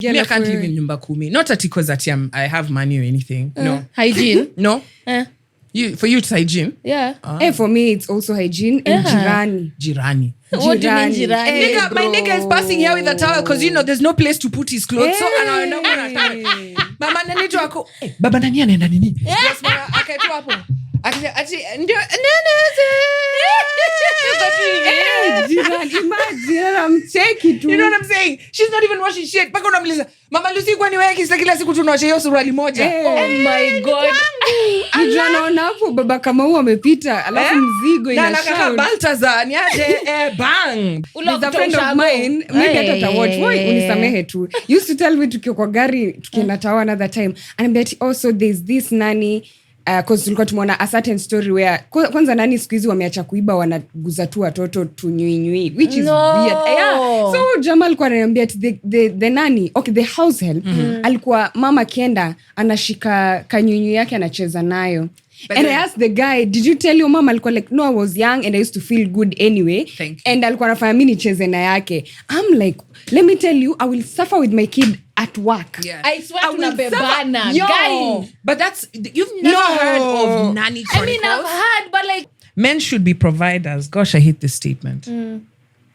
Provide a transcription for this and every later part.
I can't live in nyumba kumi. Not that because I have money or anything. No. Hygiene? No. For you it's hygiene? Yeah. For me it's also hygiene and jirani. What do you mean jirani? My nigga is passing here with a towel because there's no place to put his clothes. So anaenda mama nani tu ako baba nani anaenda nini? Yes mama akaitwa hapo. Ati ndio imagine I'm taking to. You know what I'm saying? She's not even washing shit. Paka unamuliza mama Lucy kwani wewe kila siku tunaosha hiyo suruali moja. Oh my god. Naona hapo baba kama huo amepita alafu mzigo ina shout. Baltazar ni aje bang. There's a friend of mine maybe hata watch unisamehe tu. Used to tell me tukiwa kwa gari tukienda Tawa another time and bet also there's this nanny cause tulikuwa tumeona a certain story where kwanza nani siku hizi wameacha kuiba wanaguza tu watoto tunyuinyui which is weird. So Jamal alikuwa ananiambia the nanny the house help alikuwa mama kienda anashika kanyuinyui yake anacheza nayo. And I asked the guy, did you tell your mom? Alikuwa like, no, I was young and I used to feel good anyway. And alikuwa anafanya mimi nicheze na yake. I'm like, let me tell you, I will suffer with my kid at work. Yeah. I swear tunabebana. Guy. But you've never heard of nanny chronicles? I mean, I've heard, but like... Men should be providers. Gosh, I hate this statement.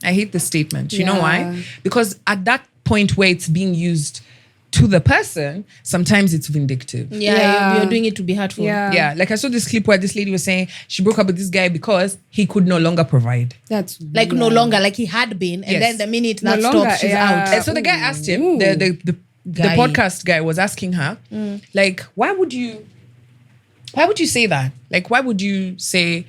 I hate this statement. You know why? Because at that point where it's being used to the person, sometimes it's vindictive. Yeah. You're doing it to be hurtful. Yeah. Like I saw this clip where this lady was saying she broke up with this guy because he could no longer provide. That's like no longer, like he had been, and then the minute that stops, she's out. And so the guy asked him, the podcast guy was asking her, like, why would you say that? Like, why would you say,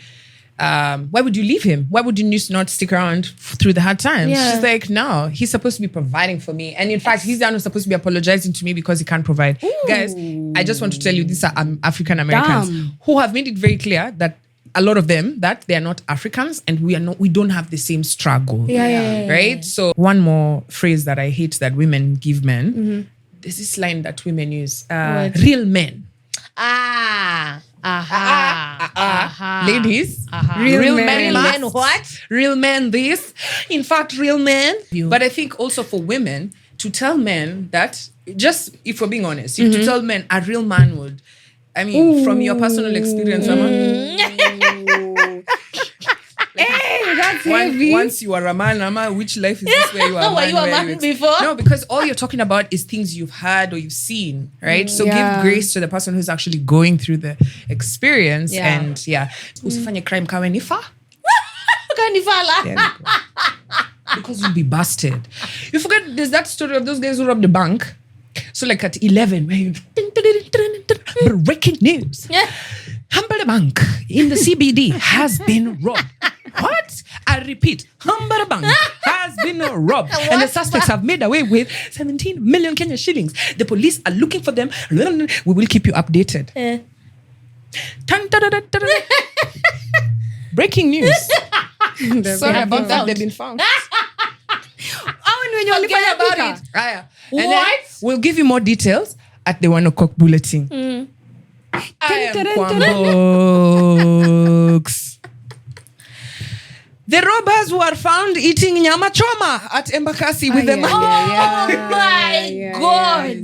why would you leave him? Why would you not stick around through the hard times? Yeah. She's like, no, he's supposed to be providing for me. And in fact, he's the one who's supposed to be apologizing to me because he can't provide. Guys, I just want to tell you, these are African Americans who have made it very clear that a lot of them, that they are not Africans and we don't have the same struggle. Right? So one more phrase that I hate that women give men. There's this line that women use. Real men. Ladies, real men what? Real men this. In fact, real men. But I think also for women to tell men that, just if we're being honest, if to tell men a real man would, I mean, from your personal experience, hey, that's heavy. Once you are a man, Ama, which life is this where you are were you a man before? No, because all you're talking about is things you've had or you've seen, right? So give grace to the person who's actually going through the experience. And usifanye crime kawe nifa. Because you'll be busted. You forget there's that story of those guys who robbed the bank. So like at 11, where you breaking news. Humber Bank in the CBD has been robbed. What? I repeat, Humber Bank has been robbed. And the suspects have made away with 17 million Kenya shillings. The police are looking for them. We will keep you updated. Breaking news. Sorry about that. They've been found. Forget about it. And then we'll give you more details at the 1 o'clock bulletin. I am Kwambox. The robbers who are found eating nyama choma at Embakasi with them. Oh my God.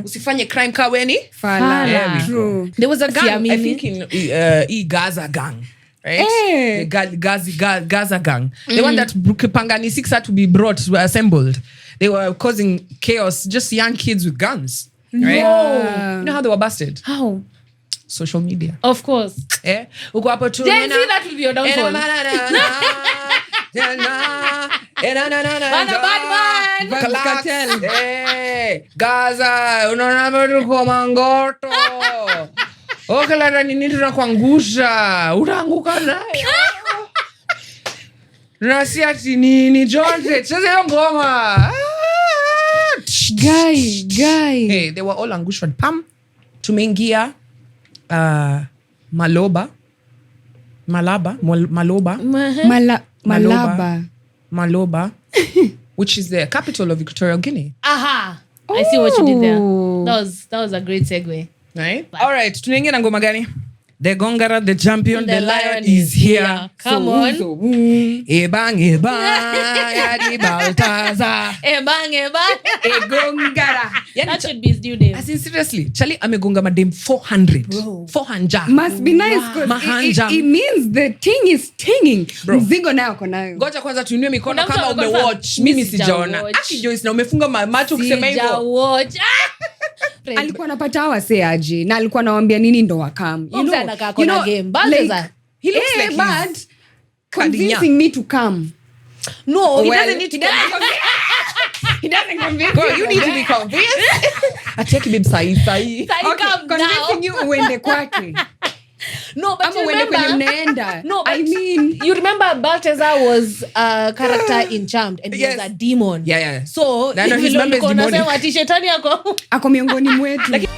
Usifanye crime kaweni. Fala. True. There was a gang, I think in Gaza gang. Right? The Gaza gang. The one that Pangani 6 had to be brought, were assembled. They were causing chaos, just young kids with guns. Right? No. You know how they were busted? How? Social media. Of course. Uko hapo tu. Gen Z, that will be your downfall. Bad man. Gaza, unaona tuko mangoto. Okala nini tunakuangusha. Utaanguka nayo. Nasi ati nini Jonte, cheze hiyo ngoma. Guy. Hey, they were all angushwa. Pam, tumeingia Malaba, which is the capital of Equatorial Guinea. Aha. I see what you did there. That was a great segue. Right? All right, tunaingia na ngoma gani? The Gongarer, the champion, the lion is here. Come on. Ebang, yadi Baltaza. Ebang. Gongara. That should be his due name. As in, seriously, Charlie amegonga madem 400. Bro. 400. Must be nice because Mahanja. it means the thing is stinging. Bro. Mzigo nayo konayo. Ngoja kwanza tuinue mikono Kuna mtu kama ameconfirm. umewatch. Mimi sijaona. Sijawatch. Aki Joyce na umefunga macho kusema hivyo. Sijawatch. Alikuwa anapata wase aje na alikuwa anawaambia nini ndo wakam. Mzee anakaa kona game. Balthazar. He looks like but he's convincing me to come. No, he Well, doesn't need to get He doesn't convince Girl, me. you need to be convinced. Ateki babe sahi. Sai, Okay, come convincing now. you uende kwake. No, but Ama you uende kwenye remember. mnaenda. No, but I mean, you remember Balthazar was a character in Charmed and he Yes. was a demon. Yeah. So, I know his member is demonic. nasema ati shetani yako. ako miongoni mwetu.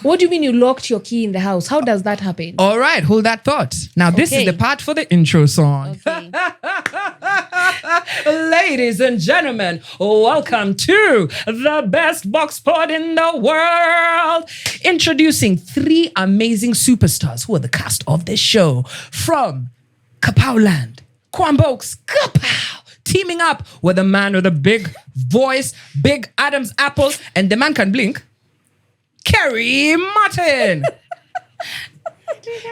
What do you mean you locked your key in the house? How does that happen? All right, hold that thought. Now, this is Okay. the part for the intro song. Okay. Ladies and gentlemen, welcome to the best Boxpod in the world. Introducing 3 amazing superstars who are the cast of this show from Kapow Land, Kwambokes, Kapow, teaming up with a man with a big voice, big Adam's apple, and the man can blink, Kerry Martin.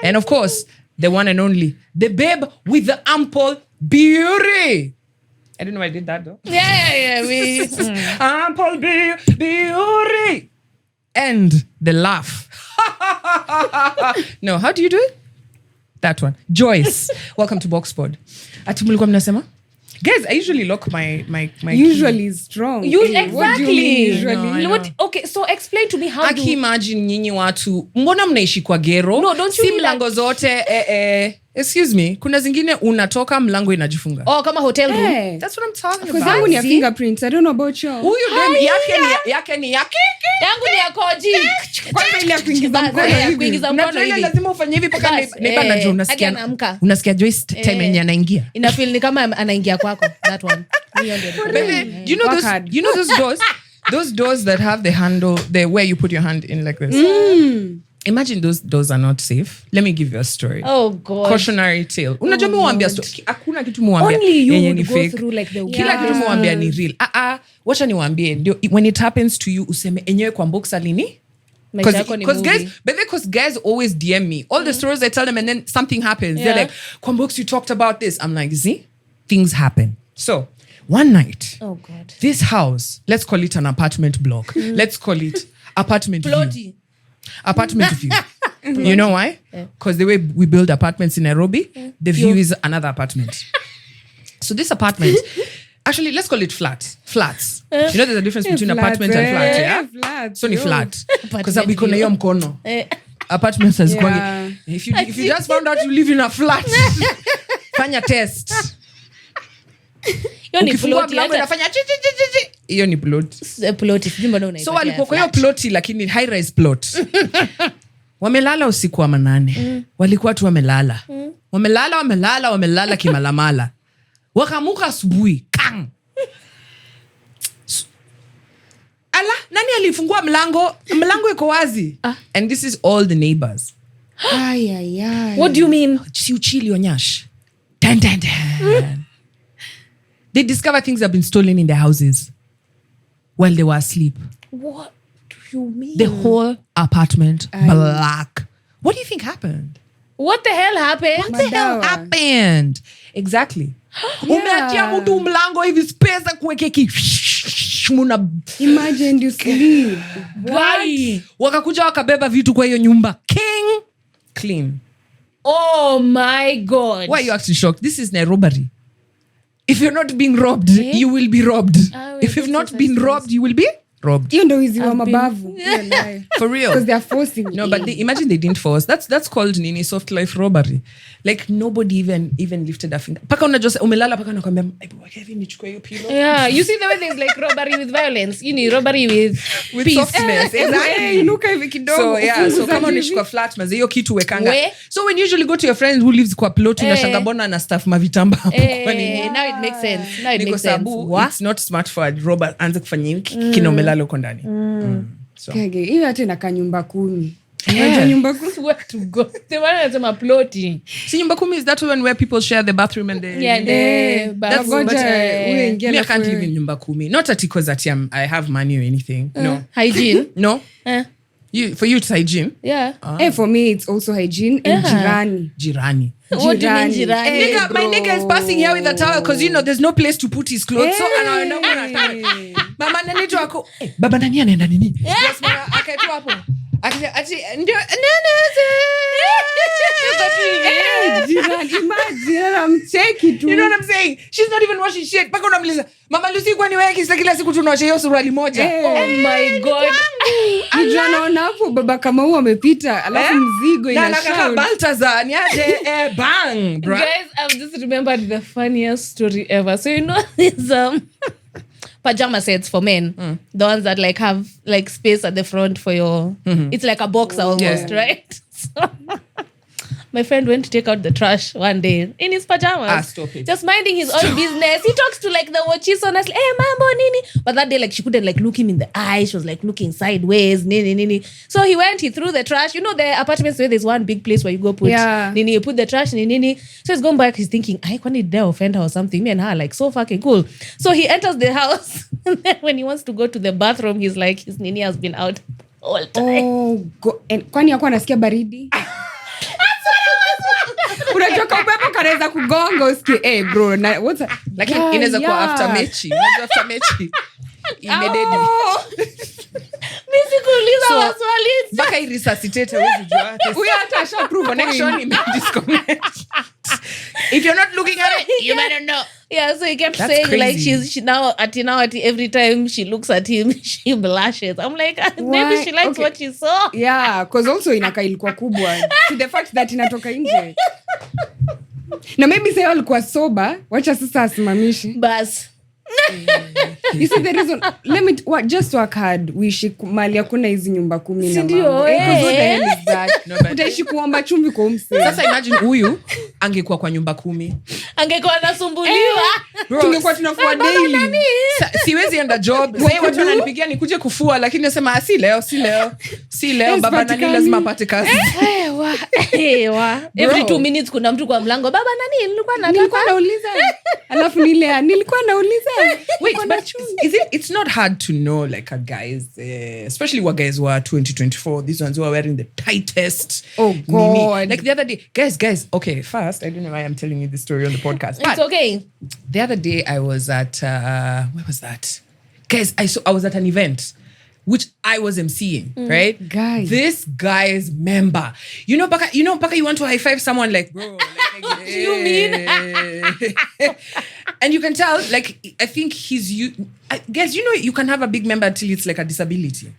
And of course, the one and only, the babe with the ample beauty. I don't know why I did that though. Yeah. Ample beauty. And the laugh. No, how do you do it? That one. Joyce. Welcome to Boxpod. Ati mulikuwa mnasema? Guys, I usually lock my Usually is strong. You What do you exactly. mean usually? No, I know. What? Okay, so explain to me how Aki imagine nyinyi watu mbona mnaishi kwa gero? No, don't you si mean mlango like- zote excuse me, kuna zingine unatoka mlango inajifunga. Oh, kama hotel room. Hey. That's what I'm talking Because about. zangu ni ya See? fingerprints. I don't know about you. Huyu dem yake ni yake. Yangu ni ya koji. Kwanza ile ya kuingiza mkono Ya hivi. kuingiza mkono Unajua ile hivi. lazima ufanye hivi paka Bas, neighbor anajua hadi unasikia. anaamka. Unasikia Joyce time yenye anaingia. Ina feel ni kama anaingia kwako. That one. Hiyo ndio. Baby, do you know Work those hard. you know those doors? Those doors that have the handle, the where you put your hand in like this. Imagine those doors are not safe. Let me give you a story. Oh God. Cautionary tale. Unajua Oh, muambia Lord. hakuna kitu muambia Only you yenye would ni go fake. through like the Kila kitu muambia ni real. Wacha niwaambie ndio when it happens to you useme enyewe kwa box alini. Maisha yako ni movie. Because guys always DM me all the stories I tell them and then something happens. Yeah. They're like, Kwambokes, you talked about this. I'm like, see, things happen. So one night, Oh God. this house, let's call it an apartment block. Let's call it apartment view. Plotty. Apartment view. You know why? Because the way we build apartments in Nairobi, the view is another apartment. So this apartment, actually, let's call it flats. You know, there's a difference between apartment and flat, yeah? Flats, So ni yo. flat. Because Apartment we kuna view. hiyo mkono. Eh. Apartments has Yeah. gone. If you just found out you live in a flat, fanya test. Hiyo ni Ukifungua plotty. mlango inafanya chi, chi, chi, chi, chi. Hiyo ni plot. Plotty. Sijui mbona So unaipatia walikuwa kwa hiyo flat. ploti lakini high rise plot. Wamelala usiku wa manane. Walikuwa tu wamelala. Wamelala kimalamala. Wakamuka asubuhi. Kang. Ala, nani alifungua mlango? Mlango iko wazi. And this is all the neighbors. Ay, ay, ay. What do you mean? Si uchili onyash. Dun. They discover things have been stolen in their houses while they were asleep. What do you mean? The whole apartment black. What do you think happened? What the hell happened? What the hell Madawa. happened? Exactly. Umeachia mtu mlango hivi space kuwekeki. Imagine you sleep. Why? Wakakuja wakabeba vitu kwa hiyo nyumba. King clean. Oh my God. Why are you acting shocked? This is Nairobi. If you're not being robbed, you will be robbed. Ah, If you've this not is been nice. robbed, you will be robbed. Hiyo ndio wizi wa mabavu. For real. Because they are forcing. No, but imagine they didn't force. That's called nini soft life robbery. Like nobody even lifted a finger. Paka unajua umelala paka nakwambia Kevin nichukue hiyo pillow. Yeah, you see the way there's like robbery with violence. You need robbery with peace. Softness. Exactly. Inuka hivi kidogo. So kama unachukua flat maze hiyo kitu wekanga. So when you usually go to your friend who lives kwa plot unashanga bona na stuff mavitamba hapo. Now it makes sense. It's not smart for a robber anze kufanya kina umelala uko ndani. So hiyo hata inakaa nyumba 10. Nyumba 10 where to go. The one that's my plotting. See, nyumba 10 is that one where people share the bathroom and the that's what I can't live in nyumba 10. Not that because I have money or anything. No. Hygiene. No. For you it's hygiene. Yeah. For me it's also hygiene and jirani. What do you mean jirani? My nigga is passing here with a towel because there's no place to put his clothes. So anaenda mama nani tu ako baba nani anaenda nini? Yes mama akaitwa hapo. Ati ndio imagine I'm checking too. You know what I'm saying? She's not even washing shit. Paka unamliza mama Lucy kwani wewe kila siku tunaosha hiyo suruali moja. Oh my god. Anaona hapo baba kama huo amepita alafu mzigo inashout. Na Baltazar ni aje bang bro. Guys, I've just remembered the funniest story ever. So this pajama sets for men, the ones that like have like space at the front for your it's like a boxer almost, right? So, my friend went to take out the trash one day in his pajamas, stop it. just minding his own business. He talks to like the watches honestly, hey mambo nini, but that day like she couldn't like look him in the eye. She was like looking sideways nini. So he threw the trash. You know the apartments where there's one big place where you go put nini, you put the trash nini. So he's going back, he's thinking kwani did I offend her or something? Me and her like so fucking cool. So he enters the house and then when he wants to go to the bathroom he's like his nini has been out all time. Kwani yako anasikia baridi? Unatoka upepo kanaweza kugonga usikie bro what's lakini inaweza kuwa after mechi. Unajua after mechi imededi. Mimi sikuuliza maswali. Baka resuscitate wewe jua. Huyo hata asha prove connection disconnect. If you're not looking at it, you might not know. Yeah, so he kept saying crazy. Like she now at every time she looks at him she blushes. I'm like maybe she likes what she saw. Yeah, because also inakaa ilikuwa kubwa. To the fact that inatoka nje. Na maybe say alikuwa sober, wacha sasa asimamishi. Bas. You see the reason just work hard uishi mali hakuna hizi nyumba 10 na mambo. Utaishi kuomba chumvi kwa umse. Sasa imagine huyu angekuwa kwa nyumba 10. Angekuwa anasumbuliwa. Tungekuwa tunafua daily. Siwezi enda job. Sasa watu wananipigia nikuje kufua lakini nasema si leo baba nani lazima apate kazi. Every 2 minutes kuna mtu kwa mlango baba nani nilikuwa nauliza. Alafu nilikuwa nauliza. Wait, but it's not hard to know like a guys, especially what guys were 2024. These ones who are wearing the tightest. Oh God! Like the other day, guys. Okay, first, I don't know why I'm telling you this story on the podcast. It's okay. The other day, I was at where was that? Guys, I was at an event, which I was emceeing, right? Guys, this guy's member. Paka, you want to high five someone like, bro. Like, you mean? And you can tell, like, I think guys, you can have a big member until it's like a disability.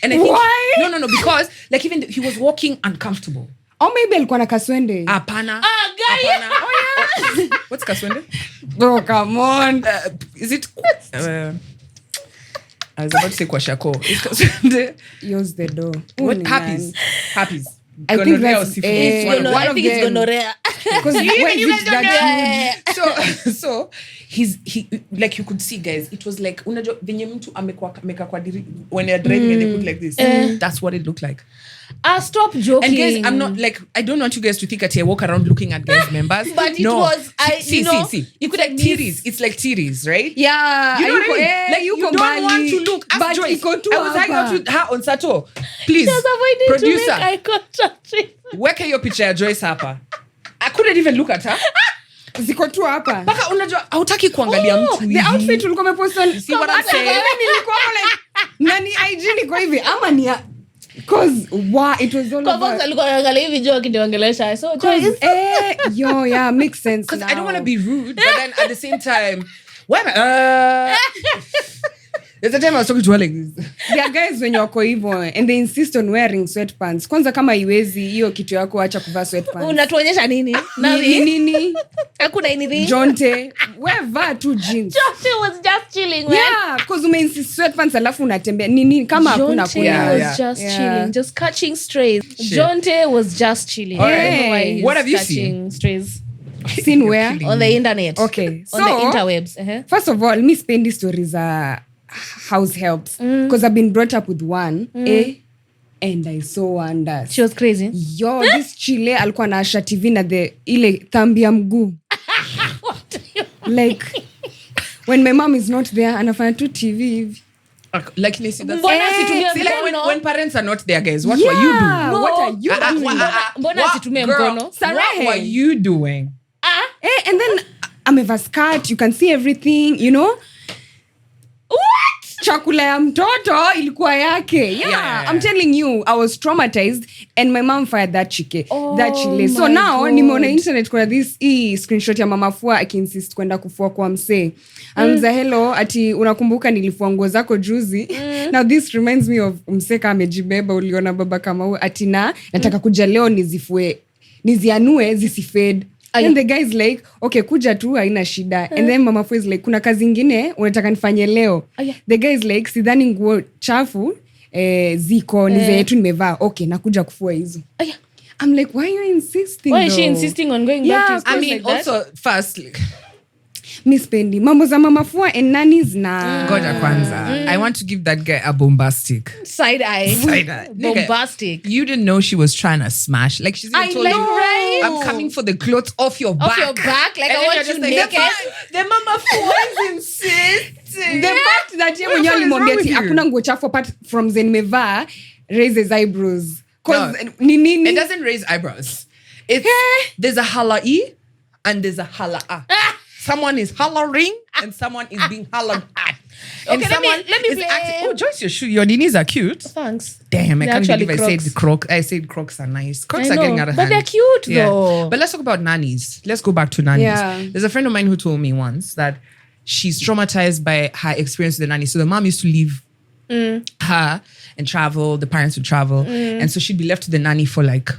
And I think, why? No, because like even he was walking uncomfortable. Or maybe alikuwa na kaswende. Apana. Guy. Apana. Oh yeah. What's kaswende? Bro, come on. Is it? I was about to say kwashako. Is kaswende? Use the door. What happies? I think that's I think it's gonorrhea. Because when you guys that so he like you could see guys, it was like unajua venye mtu ameka kwa diri when they're driving and they put like this. That's what it looked like. Stop joking. And guys, I'm not like, I don't want you guys to think that I walk around looking at guys' members. But it was, see. You could like titties. It's like titties, right? Yeah. You know what I mean? Like you don't want to look. Ask Joyce. I was hanging out with her on Sato. Please, producer. I contact. Weka hiyo picha ya Joyce hapa. I couldn't even look at her. Ziko tu hapa. Paka unajua hautaki kuangalia mtu hivi. The outfit ulikuwa umepost on. See what I'm saying? Nilikuwa like nani IG niko hivi ama ni cause it was all about. Kwa alikuwa anaangalia hivi Joe akiongelesha. So Joyce yeah, makes sense. Cuz I don't want to be rude, but then at the same time There's a time I was talking to her like this. There are guys wenye wako hivyo and they insist on wearing sweatpants. Kwanza kama iwezi hiyo kitu yako acha kuvaa sweatpants. Unatuonyesha nini? Nini? Hakuna anything. Jonte, wear two jeans. Jonte was just chilling, man. Yeah, because umeinsist sweatpants alafu unatembea. Nini kama hakuna Jonte kuna. was just chilling, just catching strays. Jonte was just chilling. Right. I don't know why he's What have you catching strays. Seen where? On the internet. Okay. On the interwebs. First of all, me spend these stories house helps because I've been brought up with one and I saw wonders. She was crazy. Yo, this chile alikuwa anaasha TV na ile thambi ya mguu. Like when my mom is not there anafanya tu TV hivi. Like that's when parents are not there, guys. What were you doing? No. What are you doing? Mbona asitumie mkono? What were you doing? And then ameva skirt, you can see everything, you know? What? Chakula ya mtoto ilikuwa yake. Yeah. I'm telling you, I was traumatized and my mom fired that chile. So now nimeona internet kuna this screenshot ya mama fua akiinsist kwenda kufua kwa msee. Amza hello ati unakumbuka nilifua nguo zako juzi. Now this reminds me of msee kama amejibeba uliona baba kama huyo ati nataka kuja leo nizianue zisifade. And the guy is like, okay, kuja tu haina shida. And then mama fua is like, kuna kazi ingine unataka nifanye leo. The guy is like, sidhani nguo chafu ziko ni zenye tu nimevaa. Okay, nakuja kufua hizo. I'm like, why are you insisting? Why is she insisting on going back to his I mean, like also first, like, Miss Pendi, mambo za mama fua and nannies na. Ngoja kwanza. I want to give that guy a bombastic side eye. Bombastic. You didn't know she was trying to smash. Like she's even told you, right? I'm coming for the clothes off your back. Off your back? Like I want you naked. The mama fua is insisting. The fact that yeye mwenyewe alimwambia ati hakuna nguo chafu apart from zenye nimevaa raises eyebrows. No, it doesn't raise eyebrows. It's there's a hala-e and there's a hala-a. Someone is hollering and someone is being hollered at. Okay, let me play. Oh, Joyce, your knees are cute. Thanks. Damn, I can't believe Crocs. I said crocs. I said crocs are nice. Crocs are getting out of hand. But they're cute though. But let's talk about nannies. Let's go back to nannies. Yeah. There's a friend of mine who told me once that she's traumatized by her experience with the nanny. So the mom used to leave her and travel. The parents would travel. And so she'd be left to the nanny for like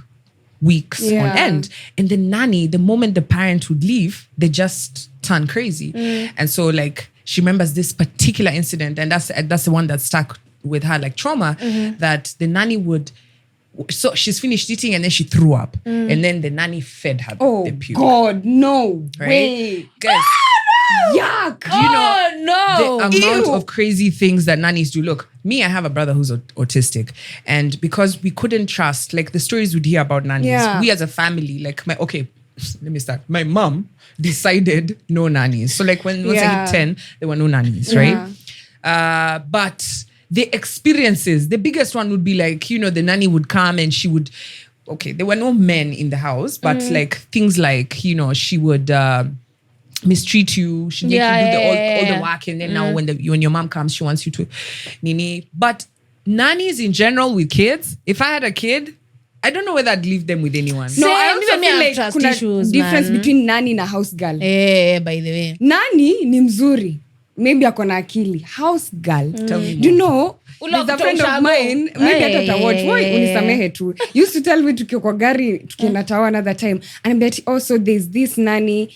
weeks on end. And the nanny, the moment the parent would leave, they just turn crazy. And so like she remembers this particular incident, and that's the one that stuck with her like trauma, that the nanny would, so she's finished eating and then she threw up, and then the nanny fed her the puke. God, no way. Guys, Yuck. do you know the amount of crazy things that nannies do? Look, me, I have a brother who's autistic, and because we couldn't trust, like the stories we'd hear about nannies, we as a family, like let me start. My mom decided no nannies. So like when once I hit 10, there were no nannies, right? But the experiences, the biggest one would be like, the nanny would come and she would, there were no men in the house, but like things like, she would mistreat you. She'd make you do all the work, and then now when your mom comes, she wants you to nini. But nannies in general with kids, if I had a kid, I don't know whether I'd leave them with anyone. No, I also feel like kuna issues, difference between nanny na house girl. By the way. Nanny ni mzuri. Maybe ako na akili. House girl. Tell me Do you know, Ulo there's a friend of mine, maybe hata tawatch. Why unisamehe tu. Used to tell me tukiwa kwa gari, tukienda tawa another time. And I bet also there's this nanny,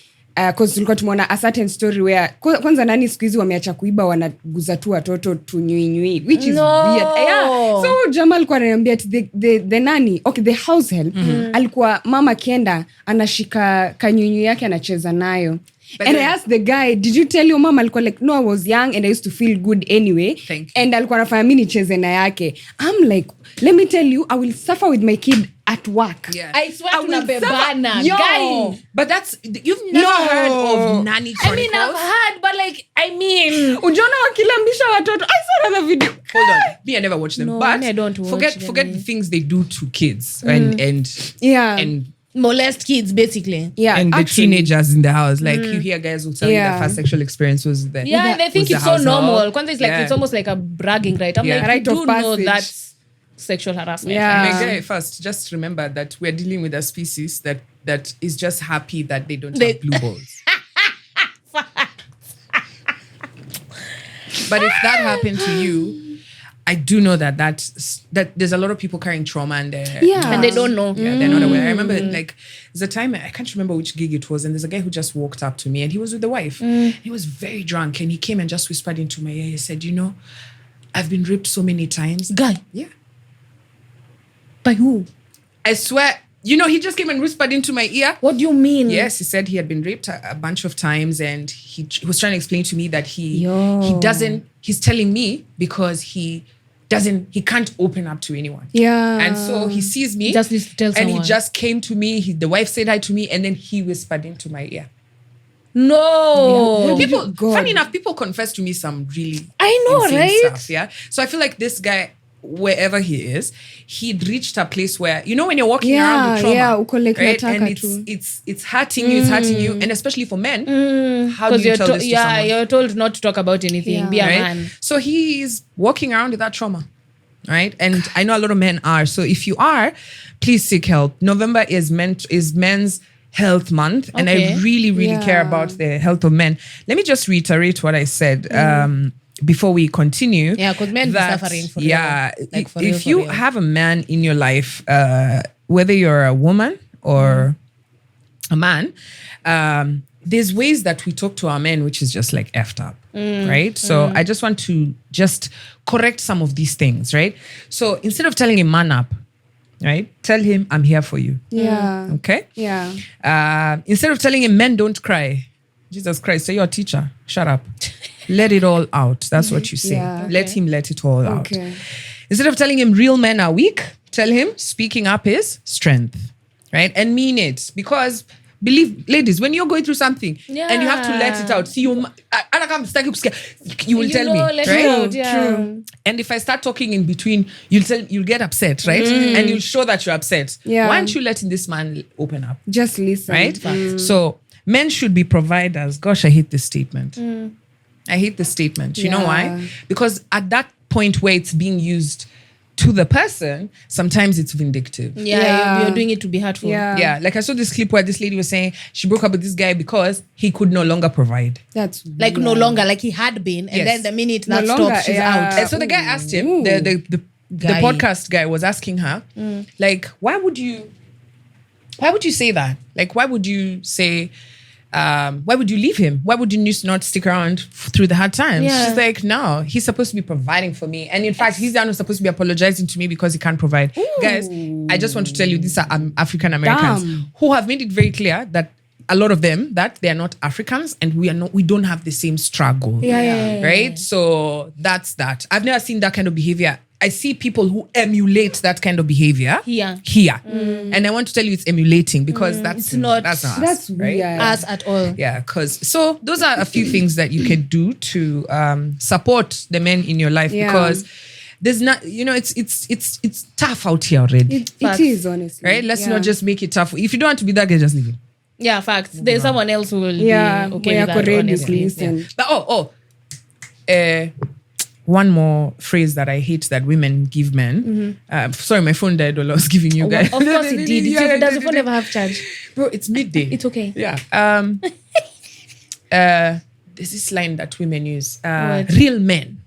cause tulikuwa tumeona a certain story where kwanza nani siku hizi wameacha kuiba, wanaguza tu watoto tunyui, which is weird. So Jamal alikuwa ananiambia the nanny, the house help, alikuwa mama kienda anashika kanyunyu yake anacheza nayo. But and I asked the guy, did you tell your mom? Alikuwa like, no, I was young and I used to feel good anyway. Thank you. And alikuwa nafanya mimi nicheze na yake. I'm like, let me tell you, I will suffer with my kid at work. Yeah. I swear tunabebana. Guy. But you've never heard of nanny chronicles? I've heard, but Ujiona wakilambisha watoto. I saw another video. Hold on. Me, I never watched them. No, but I don't watch forget the things they do to kids and molest kids, basically. Yeah, and actually, the teenagers in the house. Like you hear guys who tell you their first sexual experience was there. Yeah, and they think it's so normal. Kwanza it's like it's almost like a bragging right. I'm like, right, you of do know passage. that's sexual harassment. Yeah. First, just remember that we're dealing with a species that is just happy that they don't have blue balls. But if that happened to you, I do know that there's a lot of people carrying trauma and and they don't know. Yeah, they're not aware. I remember like there's a time, I can't remember which gig it was, and there's a guy who just walked up to me and he was with the wife. He was very drunk and he came and just whispered into my ear. He said, you know, I've been raped so many times. Guy. Yeah. By who? I swear, you know, he just came and whispered into my ear. What do you mean? Yes, he said he had been raped a bunch of times, and he was trying to explain to me that he's telling me because he can't open up to anyone. Yeah. And so he sees me. He just needs to tell someone. And he just came to me. The wife said hi to me, and then he whispered into my ear. No. People, funny enough, people confess to me some really I know, insane right? stuff, yeah. So I feel like this guy, wherever he is, he'd reached a place where, you know, when you're walking around with trauma, uko like right? nataka And tu. it's hurting you, and especially for men, how do you tell this to someone? You're told not to talk about anything. Yeah. Be a Right? man. So he's walking around with that trauma, right? And I know a lot of men are. So if you are, please seek help. November is Men's Health Month, and I Okay. really, really care about the health of men. Let me just reiterate what I said before we continue. Yeah, because men be suffering for real. Yeah, Like, for real, if for you real. have a man in your life, whether you're a woman or a man, there's ways that we talk to our men, which is just like effed up, right? So I just want to just correct some of these things, right? So instead of telling him man up, right, tell him I'm here for you. Yeah. Okay? Yeah. Instead of telling him men don't cry, Jesus Christ, say you're a teacher, shut up. Let it all out. That's what you say. Yeah. Let him let it all out. Okay. Instead of telling him real men are weak, tell him speaking up is strength, right? And mean it. Because believe, ladies, when you're going through something and you have to let it out, see you will tell me, let right? it out, yeah. True. And if I start talking in between, you'll get upset, right? And you'll show that you're upset. Yeah. Why aren't you letting this man open up, Just listen. right? So men should be providers. Gosh, I hate this statement. I hate this statement. You know Yeah. why? Because at that point where it's being used to the person, sometimes it's vindictive. Yeah. You're doing it to be hurtful. Yeah. Yeah, like I saw this clip where this lady was saying she broke up with this guy because he could no longer provide. That's Like no longer, like he had been, and Yes. then the minute No that longer, stops, she's yeah. out. And so the guy asked him, Ooh. the Guy. podcast guy was asking her, like, why would you say that? Like, why would you say, why would you leave him? Why would you just not stick around through the hard times? Yeah. She's like, no, he's supposed to be providing for me. And in fact, he's the one who's supposed to be apologizing to me because he can't provide. Guys, I just want to tell you, these are African Americans Damn. who have made it very clear that a lot of them, that they are not Africans and we don't have the same struggle. Yeah. Right? So that's that. I've never seen that kind of behavior. I see people who emulate that kind of behavior here. And I want to tell you it's emulating because that's not us, That's right? weird. Us at all. Yeah, so those are a few things that you can do to support the men in your life because there's not, it's tough out here already. It is, honestly. Right? Let's Yeah. not just make it tough. If you don't want to be that guy, just leave it. Yeah, facts. There's someone else who will Yeah. be okay we with are that, ready, honestly. listen. But one more phrase that I hate that women give men. Sorry, my phone died while I was giving you guys. Of course it did. Does your phone ever have charge? Bro, it's midday. It's okay. Yeah. There's this line that women use. What? Real men.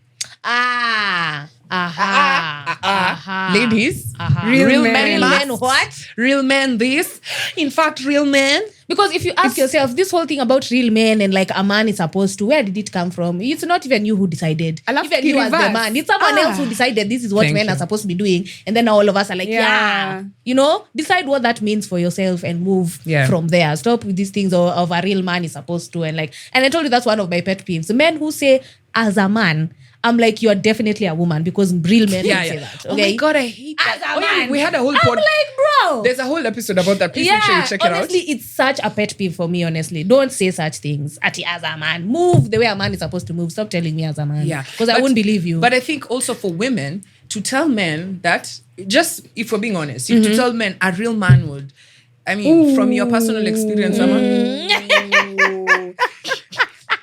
Ladies. Real men. men. must. Men what? Real men this. In fact, real men. Because if you ask yourself, this whole thing about real men and like a man is supposed to, where did it come from? It's not even you who decided. Alafu Even you as the reverse. man. It's someone else who decided this is what Thank men you. are supposed to be doing. And then all of us are like, Yeah. decide what that means for yourself and move from there. Stop with these things of a real man is supposed to. And I told you that's one of my pet peeves. The men who say, as a man, I'm like, you're definitely a woman because real men don't say that. Okay? Oh my God, I hate that. As a man. We had a whole I'm like, bro. There's a whole episode about that. Please make sure you check honestly, it out. it's such a pet peeve for me, honestly. Don't say such things. As a man. Move the way a man is supposed to move. Stop telling me as a man. Yeah. Because I wouldn't believe you. But I think also for women to tell men that, just if we're being honest, if to tell men a real man would, I mean, from your personal experience, Mama,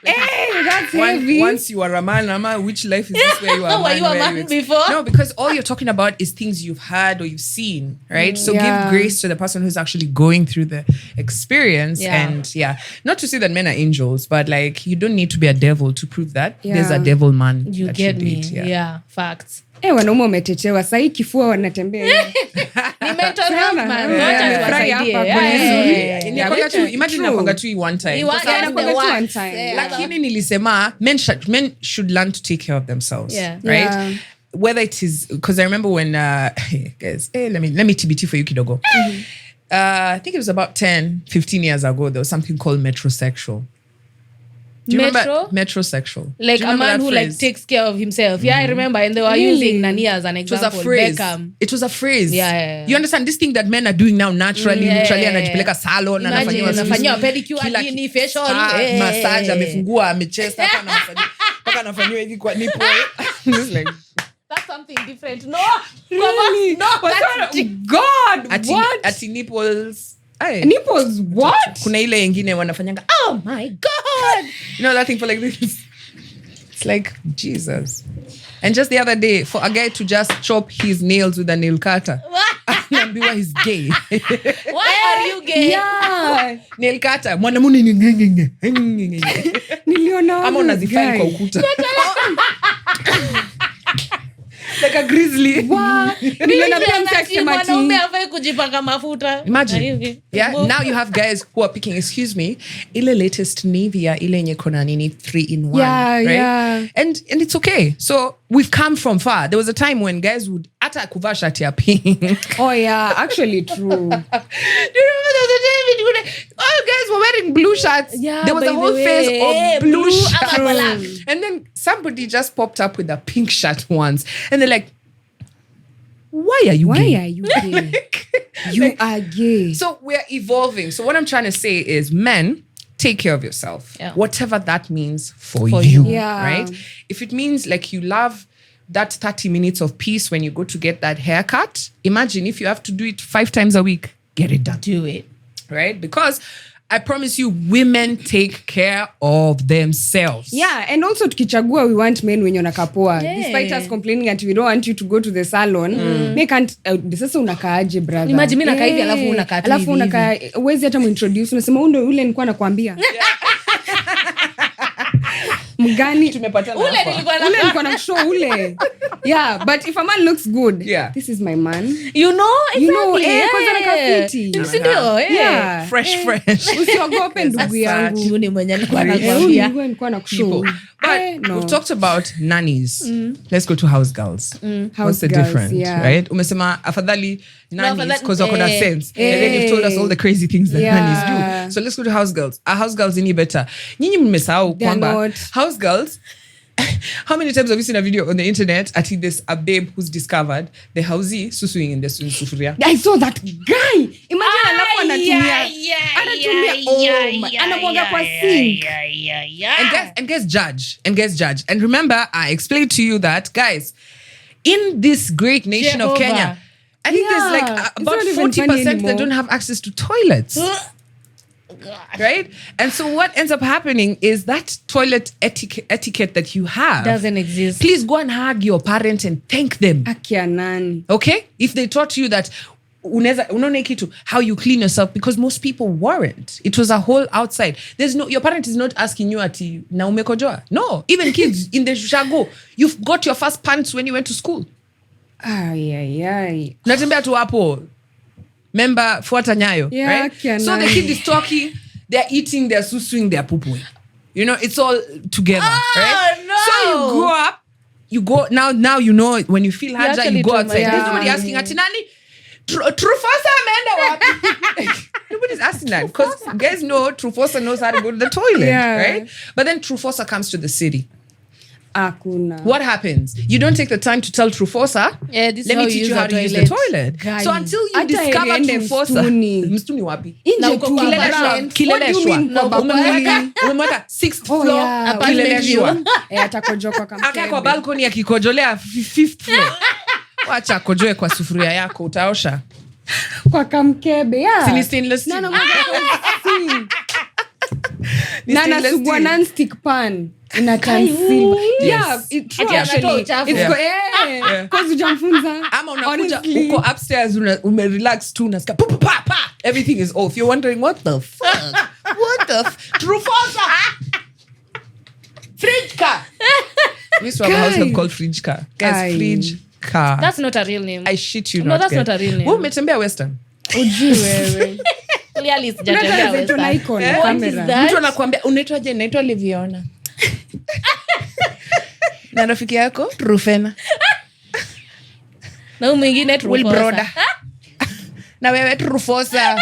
Hey, that's heavy. Once you are a man, Ama, which life is this where you are a man? Were you a man before? No, because all you're talking about is things you've heard or you've seen, right? So give grace to the person who's actually going through the experience. And not to say that men are angels, but like you don't need to be a devil to prove that there's a devil man. You get me? Yeah, facts. Wanaume wametetewa sahii kifua wanatembea. Ni mental health man. Imagine nakwanga tu one time. Lakini nilisema men should learn to take care of themselves, right? Whether it is because I remember when guys, let me TBT for you kidogo. I think it was about 10-15 years ago, there was something called metrosexual. Do you remember metrosexual? Like a man who like takes care of himself. Yeah, I remember. And they were using nanny as an example. It was a phrase. Beckham. It was a phrase. Yeah. You understand this thing that men are doing now naturally. Literally anajipeleka salon. Anafanyiwa pedicure, nini, facial. Massage, amefungua, amechesta. Paka anafanyiwa hivi kwa nipple. Just like... That's something different. No. Really? No. God, what? Ati nipples... Nipples, what? Kuna ile yengine wanafanyanga, oh my God. You know that thing for like this? It's like, Jesus. And just the other day, for a guy to just chop his nails with a nail cutter. Naambiwa he's gay. Why are you gay? Yeah. Nail cutter. Mwanamuni ni ngenge. Niliona ama unazifanya kwa ukuta. Like a grizzly. Mwanaume hafai kujipaka mafuta. Imagine. Yeah. Now you have guys who are picking, excuse me, ile latest Nivea, ile yenye kona nini 3-in-1. Yeah, right? yeah. And it's okay. So we've come from far. There was a time when guys would ata kuvaa shati ya pink. Oh yeah, actually true. Do you remember the day all guys were wearing blue shirts? Yeah, there was a whole phase of blue shirts. And And then somebody just popped up with a pink shirt once. And they're like, why are you gay? You are gay. So we're evolving. So what I'm trying to say is, men, take care of yourself. Yeah. Whatever that means for you. Yeah. Right? If it means like you love that 30 minutes of peace when you go to get that haircut, imagine if you have to do it 5 times a week, get it done. Do it. Right? Because I promise you, women take care of themselves. Yeah, and also tukichagua, we want men wenye unakapoa. Yeah. Despite us complaining that we don't want you to go to the salon, they can't, sasa unakaaje, brother? Imagine mimi nakaa hivi alafu unakaa tu hivi. Alafu unakaa, uwezi hata muintroduce, unasema ule nilikuwa nakwambia. Mgani Tumepatana ule hapa. nilikuwa na show ule. Yeah, but if a man looks good, Yeah. this is my man. You know, exactly. Kwanza nakaa fiti. Ndio, Yeah. Fresh. Usiogope ndugu yangu. Huyu ni mwenye alikuwa Huyu anakuambia. nilikuwa nakushow. But we've talked about nannies. Let's go to house girls. What's the girls, difference, yeah. right? Umesema afadhali nannies because wako na sense. And then you've told us all the crazy things that nannies do. So let's go to house girls. Are house girls any better? Nyinyi mmesahau kwamba not. house girls. How many times have you seen a video on the internet? I think there's a babe who's discovered the housey susuing in the sufuria. I saw that guy. Imagine alafu anatumia anamwaga kwa sink. And guys judge. And remember, I explained to you that, guys, in this great nation of Kenya, I think there's like about 40% that don't have access to toilets. Right? And so what ends up happening is that toilet etiquette that you have doesn't exist. Please go and hug your parent and thank them. Akia nani. Okay? If they taught you that unaona kitu, how you clean yourself, because most people weren't. It was a whole outside. Your parent is not asking you ati na umekojoa. No, even kids in the shago, you've got your first pants when you went to school. Ay. Natembea tu hapo. Remember, fuata nyayo, right? So the kid is talking, they're eating, they're susuing, they're poo-pooing. You know, it's all together, right? No. So you grow up, you go, now you know, when you feel haja, you go outside. Yeah. There's nobody asking, ati nani, Trufosa ameenda wapi? Nobody's asking that, because guys know Trufosa knows how to go to the toilet, right? But then Trufosa comes to the city. Akuna. What happens? You don't take the time to tell Trufosa, let me teach you how to use the toilet. Guys. So until you discover Trufosa, mstuni wapi? Inje tu Kileleshwa. Umemweka 6th floor, kileleshwa. Atakojoka kama Aka kwa balcony akikojolea 5th floor. Wacha kojoe kwa sufuria yako, utaosha. Kwa kamkebe, Sini stainless steel. na stainless nasugua steel. non-stick pan ina turn Ay, silver. yes. Yeah, it true Ati anatoa actually. uchafu. It's Yeah. cause hujamfunza. Ama unakuja Honestly. uko upstairs umerelax tu unasikia pa, pa, pa, pa. Everything is off. You're wondering what the fuck? What the Trufosa? Fridge car. We used to have a house Guy. called Fridge car. Guys, Aye. Fridge car. That's not a real name. I shit you No, not. that's guys. not a real name. Wewe umetembea Western. Ujui wewe. Clearly Unataka sijatembea zetu na Western. icon Eh? What is camera. that? Mtu anakuambia unaitwaje? Naitwa Liviona. Na rafiki yako Rufena. Na huyu mwingine Will Trufosa. Broda. Na wewe Trufosa.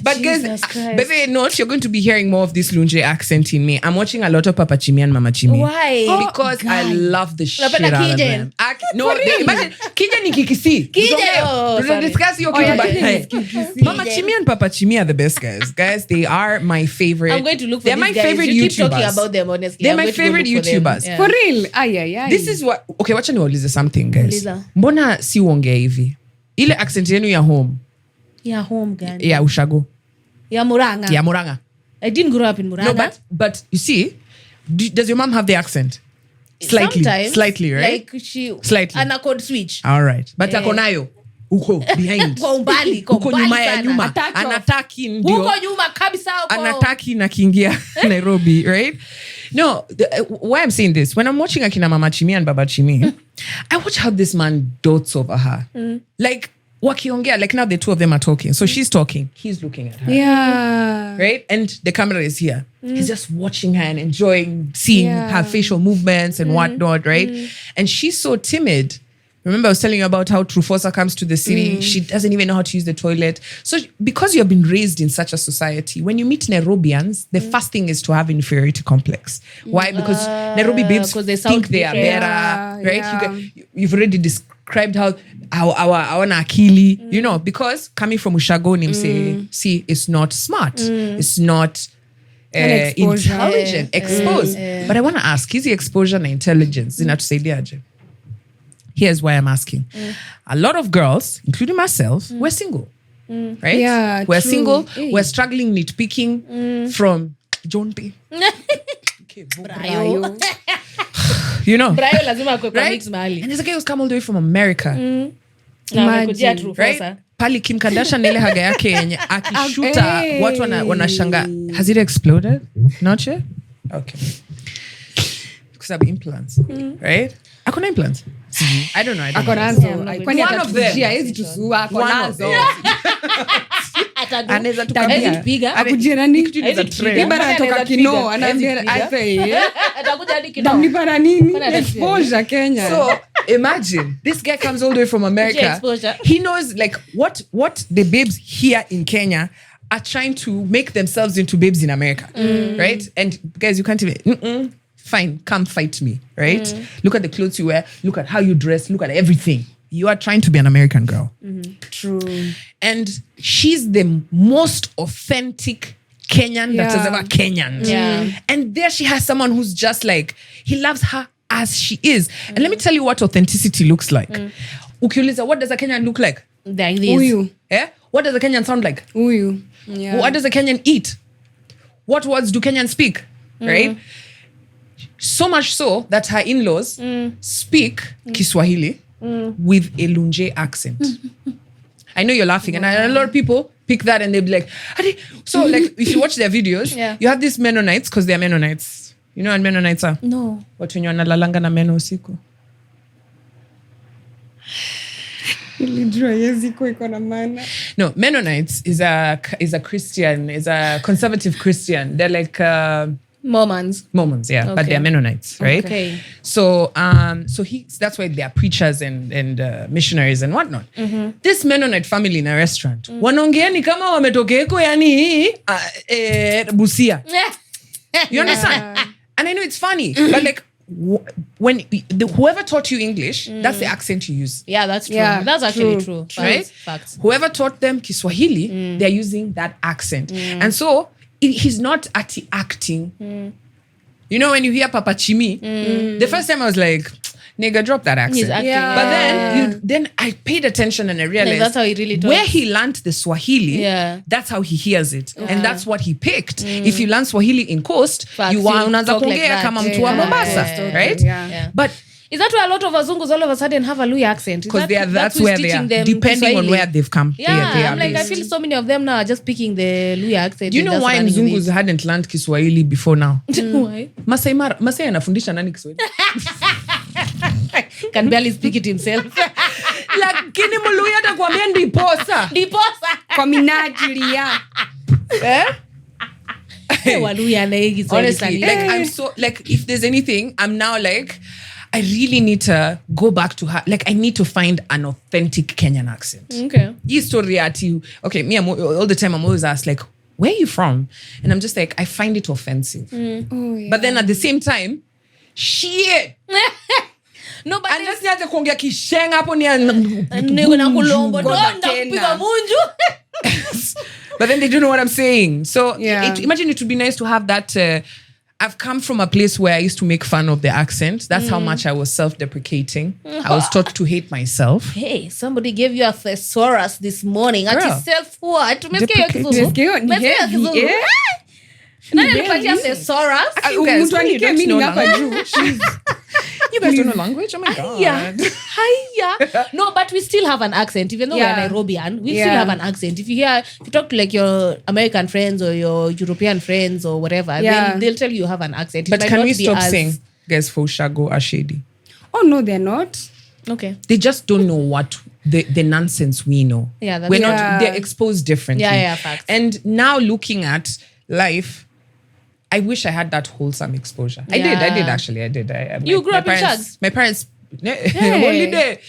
But guys, Jesus Christ. baby, note you're going to be hearing more of this Lunje accent in me. I'm watching a lot of Papa Chimi and Mama Chimi. Why? Because I love the shit Unapenda out of Kijen? them. No, imagine Kijen ni Kikisi. Kijen, oh, sorry. Discuss hiyo Oh, kitu yeah, but Kijen hey. is Kikisi. Mama Chimi and Papa Chimi are the best guys. Guys, they are my favorite. I'm going to look for They're these my guys. favorite You YouTubers. keep talking about them, honestly. They're I'm my going to go favorite look for them. YouTubers. Yeah. For real. Ay. This is what okay, wacha niwaulize something guys. Uliza. Mbona si uongea hivi? Ile accent yenu ya home, Yeah, home gani? ya Ushago, Ya Muranga. ya Muranga. I didn't grow up in Muranga. No, but you see, does your mom have the accent? Sometimes, Slightly, right? Like she Slightly. ana code switch. All right. But ako nayo uko behind. Kwa umbali, kwa Uko umbali nyuma ya sana. nyuma. Attach off. Anataki ndio. Huko nyuma kabisa huko. Anataki na kiingia Nairobi, right? No, why I'm saying this, when I'm watching Akina Mama Chimi and Baba Chimi, I watch how this man dotes over her. Like, wakiongea, like now the two of them are talking. So she's talking, he's looking at her. Yeah. Right? And the camera is here. He's just watching her and enjoying seeing her facial movements and whatnot, right? And she's so timid. Remember, I was telling you about how Trufosa comes to the city. She doesn't even know how to use the toilet. So because you have been raised in such a society, when you meet Nairobians, the first thing is to have inferiority complex. Why? Because Nairobi babes 'cause they sound think they are different. better, right? Yeah. You've already described how our akili, you know, because coming from Ushago, see, it's not smart. It's not An exposure. intelligent, exposed. But I want to ask, is the exposure and intelligence inatusaidiaje? Here's why I'm asking. A lot of girls, including myself, we're single, right? Yeah, we're true. single. Hey. We're struggling nitpicking from John P. Ayo. You know, Brayo lazima akwe kwa right? mix mahali. And there's a guy who's come all the way from America, Na amekujia Imagine, Trufosa. right? Pali Kim Kardashian ile haga yake yenye akishuta Hey. watu wanashanga. Has it exploded? Not yet? Okay. Because I've implants, right? Akona implants. I don't know. I don't Ako know. nazo. Yeah, I'm not Kwani One of them. atatujia, hezi tusua, ako One of nazo. them. Atadu. Anaweza Hawezi tukapiga. tupiga. Akujia nani? Kitu inaweza Hawezi trend. tupiga. Iba anatoka Anaweza Kino, piga. anaambia Hawezi piga. ape. Atakuja hadi kidogo. Tamnipara nini? Kwani atapiga? Exposure Kenya. So imagine this guy comes all the way from America. Exposure. He knows like what the babes here in Kenya are trying to make themselves into babes in America, right? And guys, you can't even. Fine, come fight me, right? Look at the clothes you wear. Look at how you dress. Look at everything. You are trying to be an American girl, True. and she's the most authentic Kenyan that has Yeah. ever Kenyan. Yeah. And there she has someone who's just like, he loves her as she is. And let me tell you what authenticity looks like. Ukiuliza, what does a Kenyan look like? Like this. Huyu. Eh? What does a Kenyan sound like? Huyu. Yeah. What does a Kenyan eat? What words do Kenyans speak? Right? So much so that her in-laws speak Kiswahili with a Lunje accent. I know you're laughing, and a lot of people pick that and they'll be like, "Adi." So like if you watch their videos, Yeah. you have these Mennonites, because they're Mennonites. You know what Mennonites are? No. Watu wenye wanalalanga na meno usiku. Nilijua yezi kuwa iko na maana. No, Mennonites is a Christian, is a conservative Christian. They're like Mormons. Mormons, yeah, but Okay. they're Mennonites, right? Okay. So, that's why they are preachers and missionaries and whatnot. This Mennonite family in a restaurant, wanaongea ni kama wametokeko yani Busia. You understand? And I know it's funny, but like when whoever taught you English, that's the accent you use. Yeah, that's true. Yeah, That's actually true. true. Right? Facts. Whoever taught them Kiswahili, they're using that accent. And so he's not acting. You know, when you hear Papa Chimi, the first time I was like, nigga, drop that accent. He's acting. Yeah. But then I paid attention and I realized that's how he really talks. where he learned the Swahili, that's how he hears it. And that's what he picked. If you learn Swahili in Coast, Facts, you you unaanza talk like kuongea that. kama mtu wa Mombasa, right? Yeah. But Is that why a lot of Azungus all of a sudden have a Luya accent? because that's where they are, them depending on Kiswahili? where they've come. Yeah, they are I'm like, I based. feel so many of them now are just speaking the Luya accent. Do you and know just why running with Nzungus hadn't learned Kiswahili before now? Why? Masai anafundisha nani Kiswahili? Can barely speak it himself. Lakini Mluya atakwambia ndiposa. Kwa minajili ya Waluya na hii Kiswahili Honestly, sana. like I'm so like if there's anything, I'm now like I really need to go back to her. Like I need to find an authentic Kenyan accent. Okay. Hii story at you. Okay, me all the time I'm always asked like, where are you from? And I'm just like, I find it offensive. Oh, yeah. But then at the same time, shit. No, but Unless niaje kuongea kishenga hapo ni niko na kulombo Goda ndo tena. kupiga munju. but then they don't know what I'm saying. So Yeah. imagine it would be nice to have that. I've come from a place where I used to make fun of the accent. That's how much I was self-deprecating. I was taught to hate myself. Hey, somebody gave you a thesaurus this morning. Ati Girl. self what? Tumesikia hiyo Kizungu. Tumesikia hiyo, ni Tumesikia hiyo heavy, Kizungu. eh? Nani Ni alipatia heavy. thesaurus? You guys, Mtu andike you don't meaning know hapa language. juu. You guys don't know language? Oh my God. Yeah. Hiya. No, but we still have an accent. Even though Yeah. we're Nairobian, we still Yeah. have an accent. If you talk to like your American friends or your European friends or whatever, Yeah. they'll tell you have an accent. It But might can not we be stop as- saying guys Foshago are shady? Oh no, they're not. Okay. They just don't know what the nonsense we know. Yeah, that's We're true. not. They're exposed differently. Yeah, facts. And now looking at life, I wish I had that wholesome exposure. I did actually. I did. You grew up in Shags? My parents. Holiday.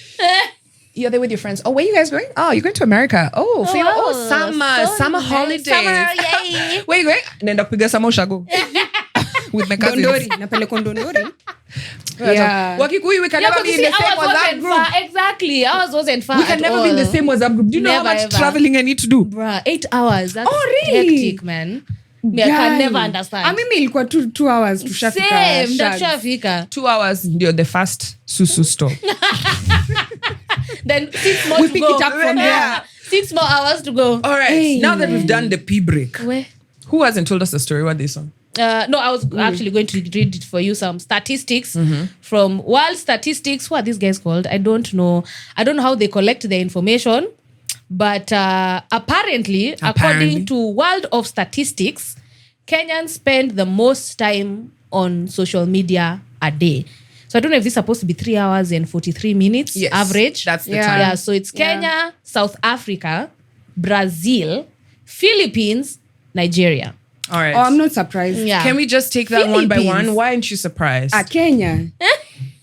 You're there with your friends. Oh, where you guys going? Oh, you're going to America. Oh, for your wow. summer So holidays. Summer, yay. Where you going? Nenda kupiga sama ushago. With my cousins. Dondori, napeleka Dondori. Yeah. Wakikuyu, we can Yeah, never but be you in see, the same ours WhatsApp wasn't group. far. Exactly. Ours wasn't far. We can at never be in the all. same WhatsApp group. Do you know how Never, much ever. traveling I need to do? Bruh, 8 hours. That's Oh, really? hectic, man. Me, I can Guy. never understand. Mimi ilikuwa 2 hours tushafika Same, Shags. tushafika. 2 hours ndio the first susu stop. Then 6 more We to pick go. it up from there. 6 more hours to go. All right. Hey. Now that we've done the pee break, Where? who hasn't told us the story? What they saw? No, I was actually going to read it for you some statistics from World Statistics. Who are these guys called? I don't know how they collect the information, but apparently, according to World of Statistics, Kenyans spend the most time on social media a day. So I don't know if this is supposed to be 3 hours and 43 minutes Yes, average. that's the Yeah. time. Yeah, so it's Kenya, South Africa, Brazil, Philippines, Nigeria. All right. Oh, I'm not surprised. Yeah. Can we just take that one by Philippines. one? Why aren't you surprised? Kenya.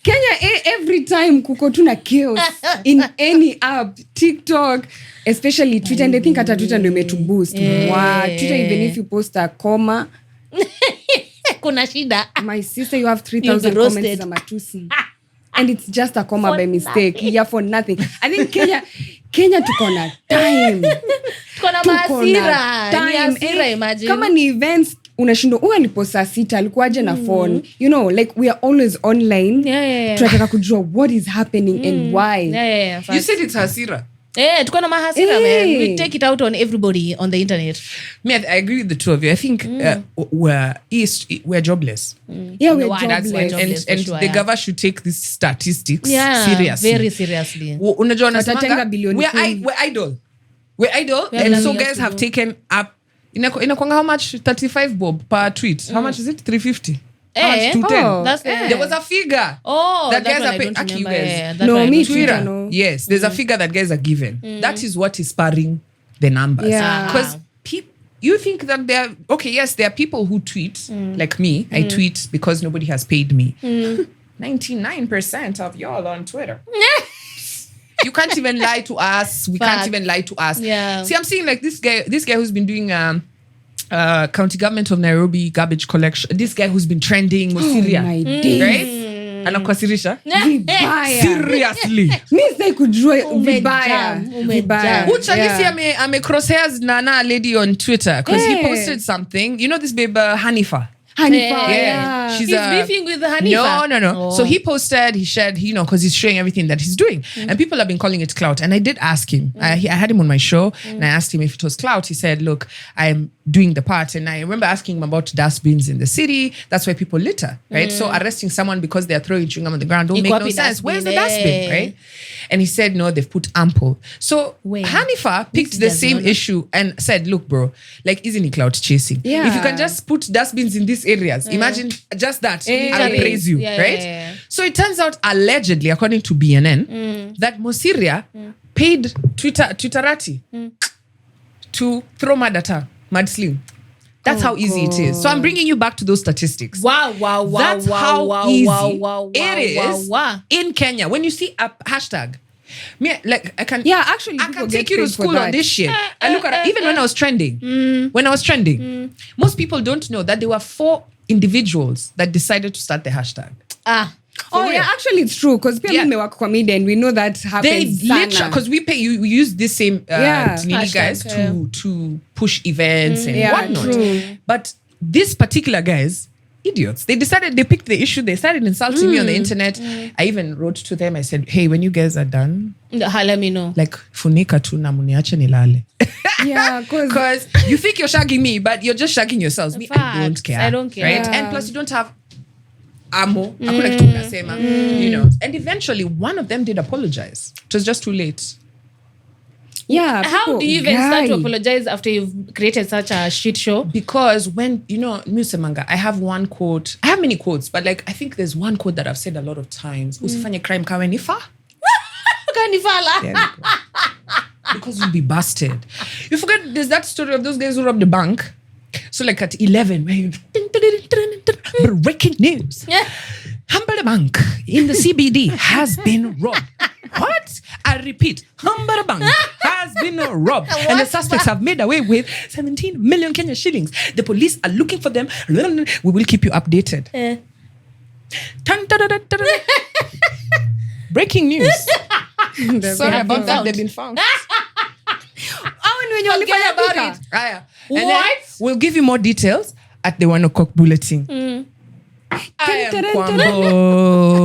Kenya, every time kuko tuna chaos in any app, TikTok, especially Twitter, and I think hata Twitter ndio imetuboost. Wow, Twitter, even if you post a comma, Kuna shida. my sister, you have You'll 3,000 be roasted. comments za matusi. And it's just a comma For by mistake. nothing. Yeah, for nothing. I think Kenya tuko na time. Tuko na Tuko hasira. na Ni hasira, imagine. Kama ni events unashindwa huyu alipo saa 6 alikuwaje na phone, you know, like we are always online. Yeah. Tunataka kujua what is happening and why. Yeah. You said it's Hasira. Tuko na mahasira, man. We take it out on everybody on the internet. Me, I agree with the two of you. I think we're jobless. Yeah, we're No, that's why jobless. jobless. And for sure, the yeah. government should take these statistics Yeah, seriously. very seriously. Unajua Watatenga wanasemanga, bilioni we're 10. idle. We're idle. We have And nothing so else guys to have do. taken up inakwanga how much? 35 bob per tweet. How much is it? 350. How much? 210. Oh. That's There was a figure. Oh, that that guys one are I paying. don't Aki, you remember. guys. Yeah, that No, one I me don't too. remember. Twitter, Twitter. no. Yes, there's a figure that guys are given. That is what is spurring the numbers. Yeah. Because you think that there are, okay, yes, there are people who tweet, like me. I tweet because nobody has paid me. 99% of y'all on Twitter. You can't even lie to us. We Fact. can't even lie to us. Yeah. See, I'm seeing like this guy who's been doing County Government of Nairobi garbage collection. This guy who's been trending Musiria. My days. Right? Anakwasirisha. Vibaya. Seriously. Mi sitaki kujua Umejam, vibaya. umejam. Uchalisi ame crosshairs Nana lady on Twitter because he Hey. posted something. You know this babe Hanifa. Hanifa, Yeah. He's beefing with Hanifa. No. So he posted, he shared, because he's showing everything that he's doing. And people have been calling it clout. And I did ask him. I had him on my show and I asked him if it was clout. He said, look, I'm doing the part. And I remember asking him about dustbins in the city. That's why people litter, right? So arresting someone because they're throwing chewing gum on the ground don't make no sense. Where's the dustbin, right? And he said, no, they've put ample. So Hanifa picked the same issue and said, look, bro, like, isn't it clout chasing? Yeah. If you can just put dustbins in these areas, imagine just that. I'll praise you, right? Yeah. So it turns out, allegedly, according to BNN, that Mosiria paid Twitterati to throw mud at her, mud sling. That's how easy it is. So I'm bringing you back to those statistics. Wow. That's how easy it is in Kenya. When you see a hashtag, I can actually I can take you to school on this shit. And look at it. Even when I was trending, most people don't know that there were 4 individuals that decided to start the hashtag. Actually it's true because people may work comedian. We know that happens. They literally, because we use this same Nini guys hashtag, to push events and whatnot. True. But this particular guys, idiots. They picked the issue. They started insulting me on the internet. I even wrote to them. I said, hey, when you guys are done, let me know. like funika tu na muniache nilale. Yeah, because you think you're shagging me, but you're just shagging yourselves. Me, I don't care. Right? Yeah. And plus you don't have ammo. Hakuna kitu unasema, And eventually one of them did apologize. It was just too late. Yeah. How do you even start to apologize after you've created such a shit show? Because when, Musemanga, I have one quote. I have many quotes, but I think there's one quote that I've said a lot of times. Usifanye crime kawe nifa. Because you'll be busted. You forget there's that story of those guys who robbed the bank. So at 11, where you breaking news. Humber Bank in the CBD has been robbed. What? I repeat, Humber Bank has been robbed. And the suspects have made away with 17 million Kenya shillings. The police are looking for them. We will keep you updated. Breaking news. Sorry about that. They've been found. Forget about it. And then we'll give you more details at the 1 o'clock bulletin. I am Kwambooks.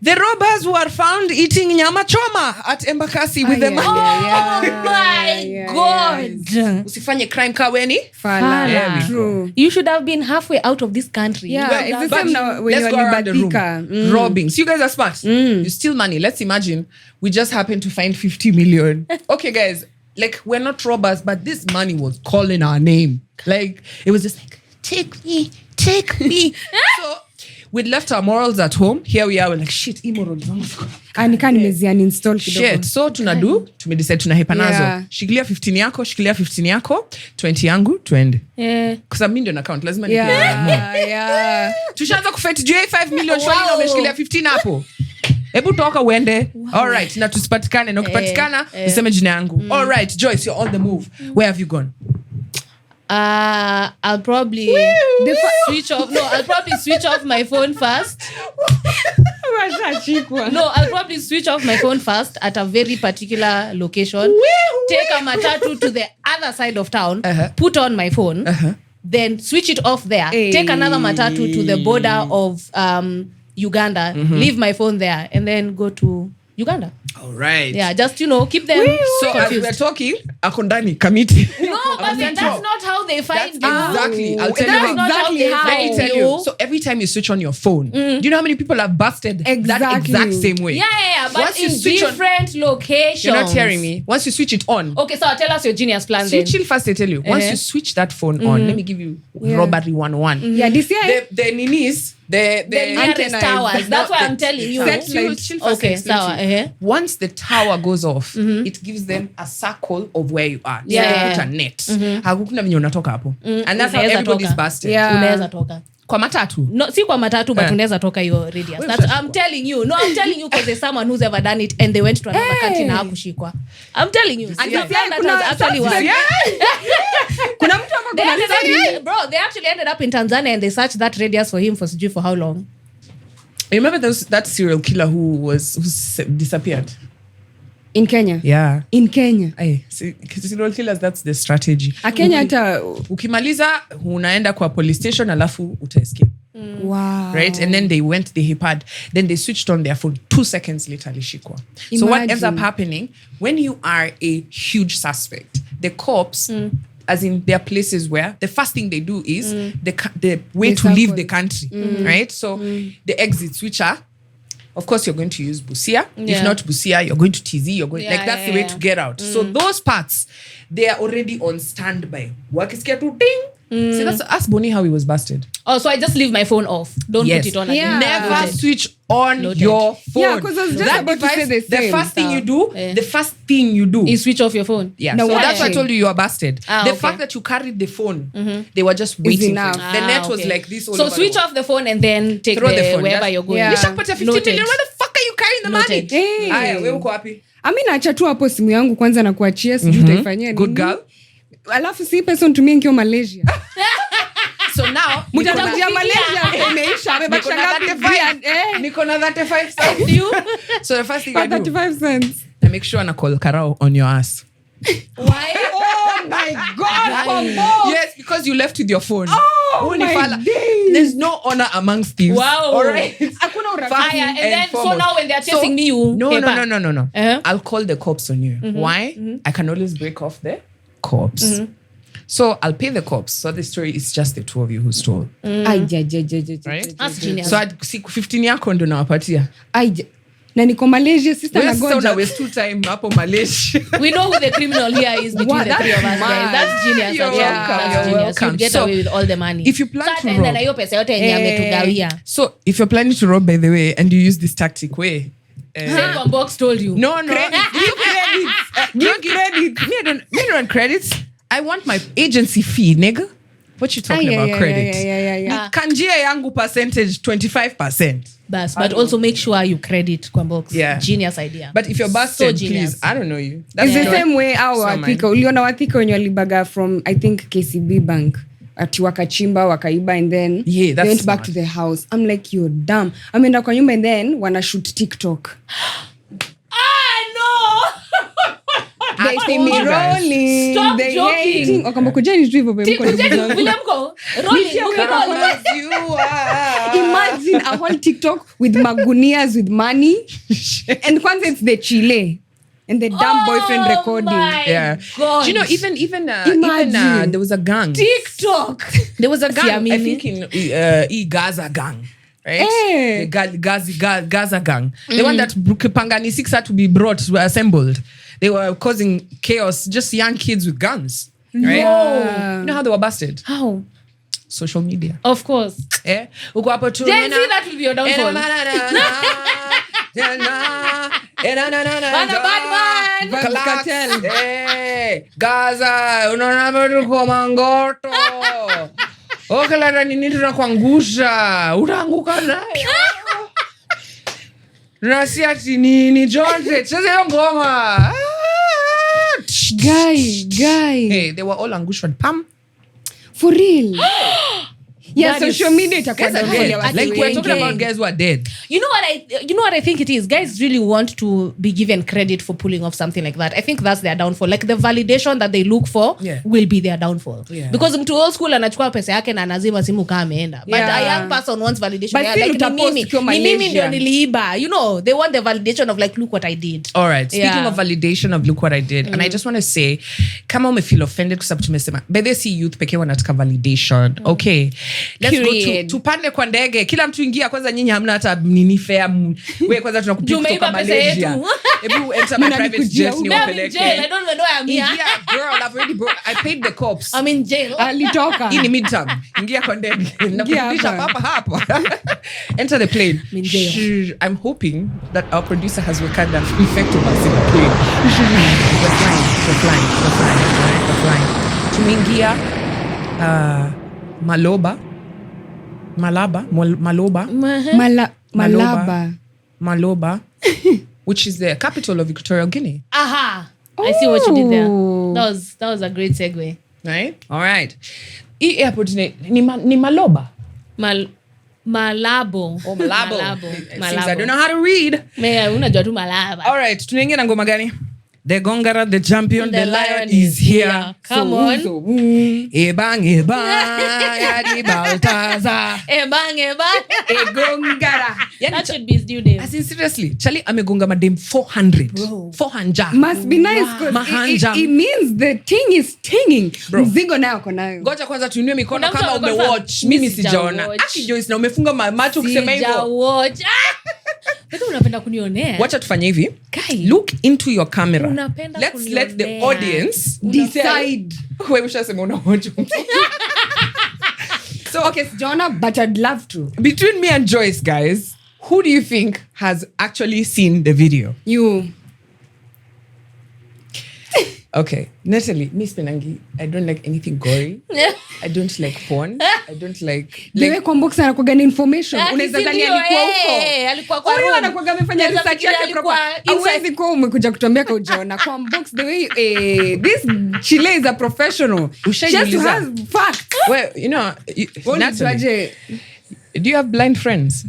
The robbers were found eating nyama choma at Embakasi with them. My God. Usifanye crime kaweni. True. You should have been halfway out of this country. Yeah, it's the same now when let's you're go around the room. Robbing. So you guys are smart. You steal money. Let's imagine we just happened to find 50 million. Okay, guys, we're not robbers, but this money was calling our name. It was just take me. So we'd left our morals at home. Here we are. We're like, shit, immoral. Shit. So tumedecide tunahepa nazo. Shikilia 15 yako, 20 yangu, twende. Because I'm ndio account. Lazima Yeah. Tushaanza kufight juu 5 million shwali na umeshikilia 15 hapo. Hebu toka uende. All right, na tusipatikane. Na ukipatikana, niseme jina yangu. All right, Joyce, you're on the move. Where have you gone? I'll probably switch off. No, I'll probably switch off my phone first. No, I'll probably switch off my phone first at a very particular location. Take a matatu to the other side of town. Put on my phone. Then switch it off there. Take another matatu to the border of Uganda. Leave my phone there and then go to Uganda. All right. Yeah, just keep them. So confused. as we're talking, akondani kamiti. No, but then that's not how they find you. Exactly. I'll tell That's you not how they Let me find tell you. So every time you switch on your phone, do you know how many people have busted that exact same way? Yeah. But Once you in switch different locations. You're not hearing me. Once you switch it on. Okay, so tell us your genius plan then. Chill first, I tell you. Once you switch that phone on, let me give you robbery 101. Yeah, this year. The ninis, the nearest towers. That's why I'm telling you. Chill first. Okay, so once the tower goes off, it gives them a circle of where you are. So they put a net. Hakuna venye unatoka hapo. And that's how everybody's busted. Unaweza toka. Kwa matatu? No, si kwa matatu, but unaweza toka your radius. I'm telling you. No, I'm telling you because there's someone who's ever done it and they went to another country na hakushikwa. I'm telling you. And that actually worked. Kuna mtu Bro, they actually ended up in Tanzania and they searched that radius for him for how long? You remember that serial killer who disappeared? In Kenya? Yeah. In Kenya? Serial killers, that's the strategy. Kenya hata... Ukimaliza, unaenda kwa police station, alafu utaescape. Wow. Right? And then then they switched on their phone. 2 seconds later, alishikwa. So what ends up happening, when you are a huge suspect, the cops... as in there are places where the first thing they do is the way to leave the country, right? So the exits, which are, of course, you're going to use Busia. If not Busia, you're going to TZ. You're going that's the way to get out. So those parts, they are already on standby. Work is get to ding. See, that's ask Bonnie how he was busted. Oh, so I just leave my phone off. Don't put it on again. Never switch on your phone. Yeah, because I was just about to say the same. The first thing you do is switch off your phone. Yeah, so that's why I told you are busted. The fact that you carried the phone, they were just waiting for you. The net was like this all so over switch off the phone and then take throw the phone wherever you're going. You should put your 15 million. Where the fuck are you carrying the money? Aya, wewe uko wapi? Acha tu hapo simu yangu kwanza na kuachia sijui utaifanyia nini. Good girl. Alafu si pesa nitumie nikiwa Malaysia. So now mtakuja Malaysia imeisha amebakisha ngapi? Niko na 35 cents you. So the first thing I do 35 cents. I make sure I call Karao on your ass. Why? Oh my God. Yes, because you left with your phone. Oh my days. There's no honor amongst thieves. Wow. All right. And then so now when they're chasing me, you no. I'll call the cops on you. Why? I can always break off the cops. So I'll pay the cops. So the story is just the two of you who stole. Right? That's genius. So I'd see 15 yako ndo nawapatia. Na niko Malaysia sister na goja. Wewe waste time hapo Malaysia. We know who the criminal here is between the three of us, guys. That's genius. You're welcome. You get away with all the money. If you plan to rob, na hiyo pesa yote yenye ametugawia. So if you're planning to rob, by the way, and you use this tactic way, Same Box told you. No. Give credit. Me don't credits. I want my agency fee, nigga. What you talking about credit? Yeah. Kanjia yangu percentage 25%. But also make sure you credit kwa Box. Yeah. Genius idea. But if you're busted, please, I don't know you. It's the same way Wathika. Uliona Wathika wenye walibaga from, I think, KCB Bank. Ati wakachimba, wakaiba, and then they went back to the house. I'm like, you're dumb. Ameenda kwa nyumba and then wana shoot TikTok. They say me rolling. Stop they joking. Wakamba kujani tu hivyo William go rolling. Imagine a whole TikTok with magunias with money. And kwanza it's the Chile. And the damn boyfriend recording. Yeah. God. Do you know, even there was a gang. TikTok. There was a gang, I think in Gaza gang. Right? Hey. The Gaza gang. The one that Pangani 6 had to be assembled. They were causing chaos, just young kids with guns. Right? No. You know how they were busted? How? Social media. Of course. Yeah. Gen Z, that will be your downfall. Bad man. Hey, Gaza, unaona tuko mangoto. Okalata nini tunakuangusha. Utaanguka nayo. Nasi ati nini Jonte, cheze hiyo ngoma. Guy. Hey, they were all angushwa. Pam. For real. Yeah, That social media itakuwa like we're talking about guys who are dead. You know what I think it is? Guys really want to be given credit for pulling off something like that. I think that's their downfall. Like the validation that they look for will be their downfall. Yeah. Because mtu old school anachukua pesa yake na anazima simu kama ameenda. But a young person wants validation. But ni mimi ndio niliiba. You know, they want the validation of like, look what I did. All right. Speaking of validation of look what I did, and I just want to say, kama umefeel offended kwa sababu tumesema, by see youth pekee wanataka validation. Okay. Let's go tupande kwa ndege. Kila mtu ingia kwanza, nyinyi hamna hata nini fare. Wewe kwanza tunakupika kutoka Malaysia. Ebu enter my private jet ni wapeleke. I don't know I'm here. Yeah, girl, I paid the cops. I'm in jail. Alitoka. Hii ni midterm. Ingia kwa ndege. Nakufundisha hapa. Enter the plane. I'm hoping that our producer has Wakanda effect on us in the plane. We're flying. Tumeingia Maloba, which is the capital of Equatorial Guinea. Aha. I see what you did there. That was a great segue. Right? All right. Hii airport ni Maloba. Malabo. Oh, Malabo. Since I don't know how to read. Unajua tu Malaba. All right, tunaingia na ngoma gani? The Gongarer, the champion, the lion is here. Come on. Ebang, yadi Baltaza. Ebang. Gongara. That should be his due name. As in, seriously, Charlie amegonga madem 400. Bro. 400. Must be nice because it means the thing is stinging. Mzigo nayo konayo. Ngoja kwanza tuinue mikono Kuna kama mtu umewatch. Mimi sijaona. Aki Joyce na umefunga macho kusema hivyo. Sijawatch. Wewe unapenda kunionea? Wacha tufanye hivi. Kai. Look into your camera. Unapenda Let's let the kunionea. audience Decide. Wewe ushasema unawatch. So okay, Jonah, but I'd love to. Between me and Joyce, guys, who do you think has actually seen the video? You. Okay, Natalie, Miss Penangi, I don't like anything gory. I don't like porn. I don't like Dewe kwa box anakuwa na information. Unaweza dhani alikuwa huko. Alikuwa kwa Huyo room. anakuwa amefanya Unaweza research fikiria yake alikuwa proper. inside. Hawezi kuwa umekuja kutuambia kwa ujaona. Kwa box the way this Chile is a professional. She has to have facts. Well, you know, Natalie, do you have blind friends?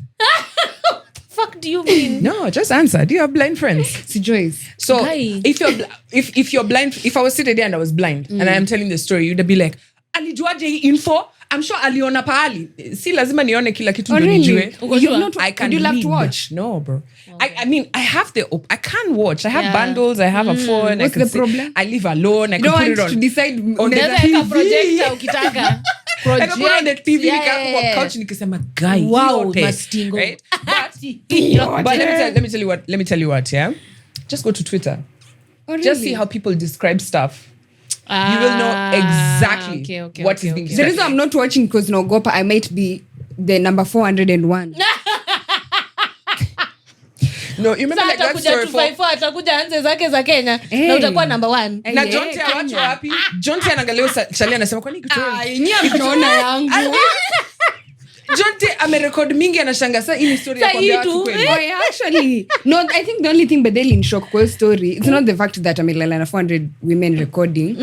Fuck do you mean? No, just answer. Do you have blind friends? Si Joyce. So Guy. if you're blind, if I was sitting there and I was blind and I am telling the story, you'd be like, alijuaje hii info? I'm sure aliona pahali. Si lazima nione kila kitu ndo nijue. I can do you love to read. watch? No, bro. I mean, I have I can watch. I have bundles. I have a phone. What's the problem? I live alone. I can You don't put it want on. to decide on the Unaweza TV. weka projector ukitaka. I can put on the TV, Yeah. kwa couch nikisema guy. Wow, yote, mastingo. right? But let me tell you what, yeah? Just go to Twitter. Oh, really? Just see how people describe stuff. You will know exactly what is being The described. reason I'm not watching because Nogopa, I might be the number 401. No, you remember like that story for... atakuja anze zake za Kenya na utakuwa number 1. Na John T awacho wapi? John T anaangalia Charlie anasema kwani kitu. Mtaona yangu. John T amerecord mingi anashanga sasa hii story ya kwambia watu kweli. Actually, no, I think the only thing but in shock kwa story, it's not the fact that amelala na 400 women recording.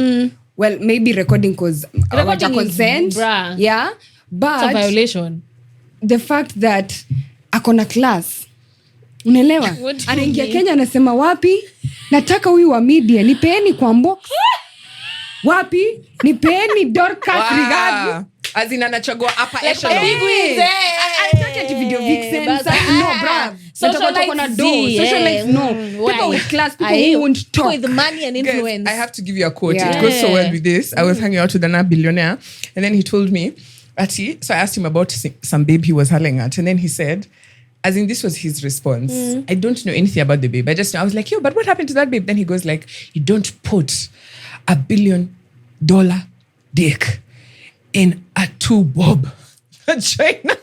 Well, maybe recording cause Recording is consent. bra. Yeah. It's a But violation. the fact that akona class. Unaelewa? What do you Anaingia mean? Kenya anasema wapi? Nataka huyu wa media nipeeni kwa box. Wapi? Nipeeni Dorcas Rigadu. As in anachagua upper echelon. Atake video vixen. No, bruh. Socialites, no. People with class, people who won't talk. With money and influence. Guys, I have to give you a quote. Yeah. It goes so well with this. I was hanging out with another billionaire, and then he told me, so I asked him about some babe he was hurling at, and then he said, as in this was his response, I don't know anything about the babe. I was like, yo, but what happened to that babe? Then he goes like, you don't put $1 billion dick in a 2-bob vagina.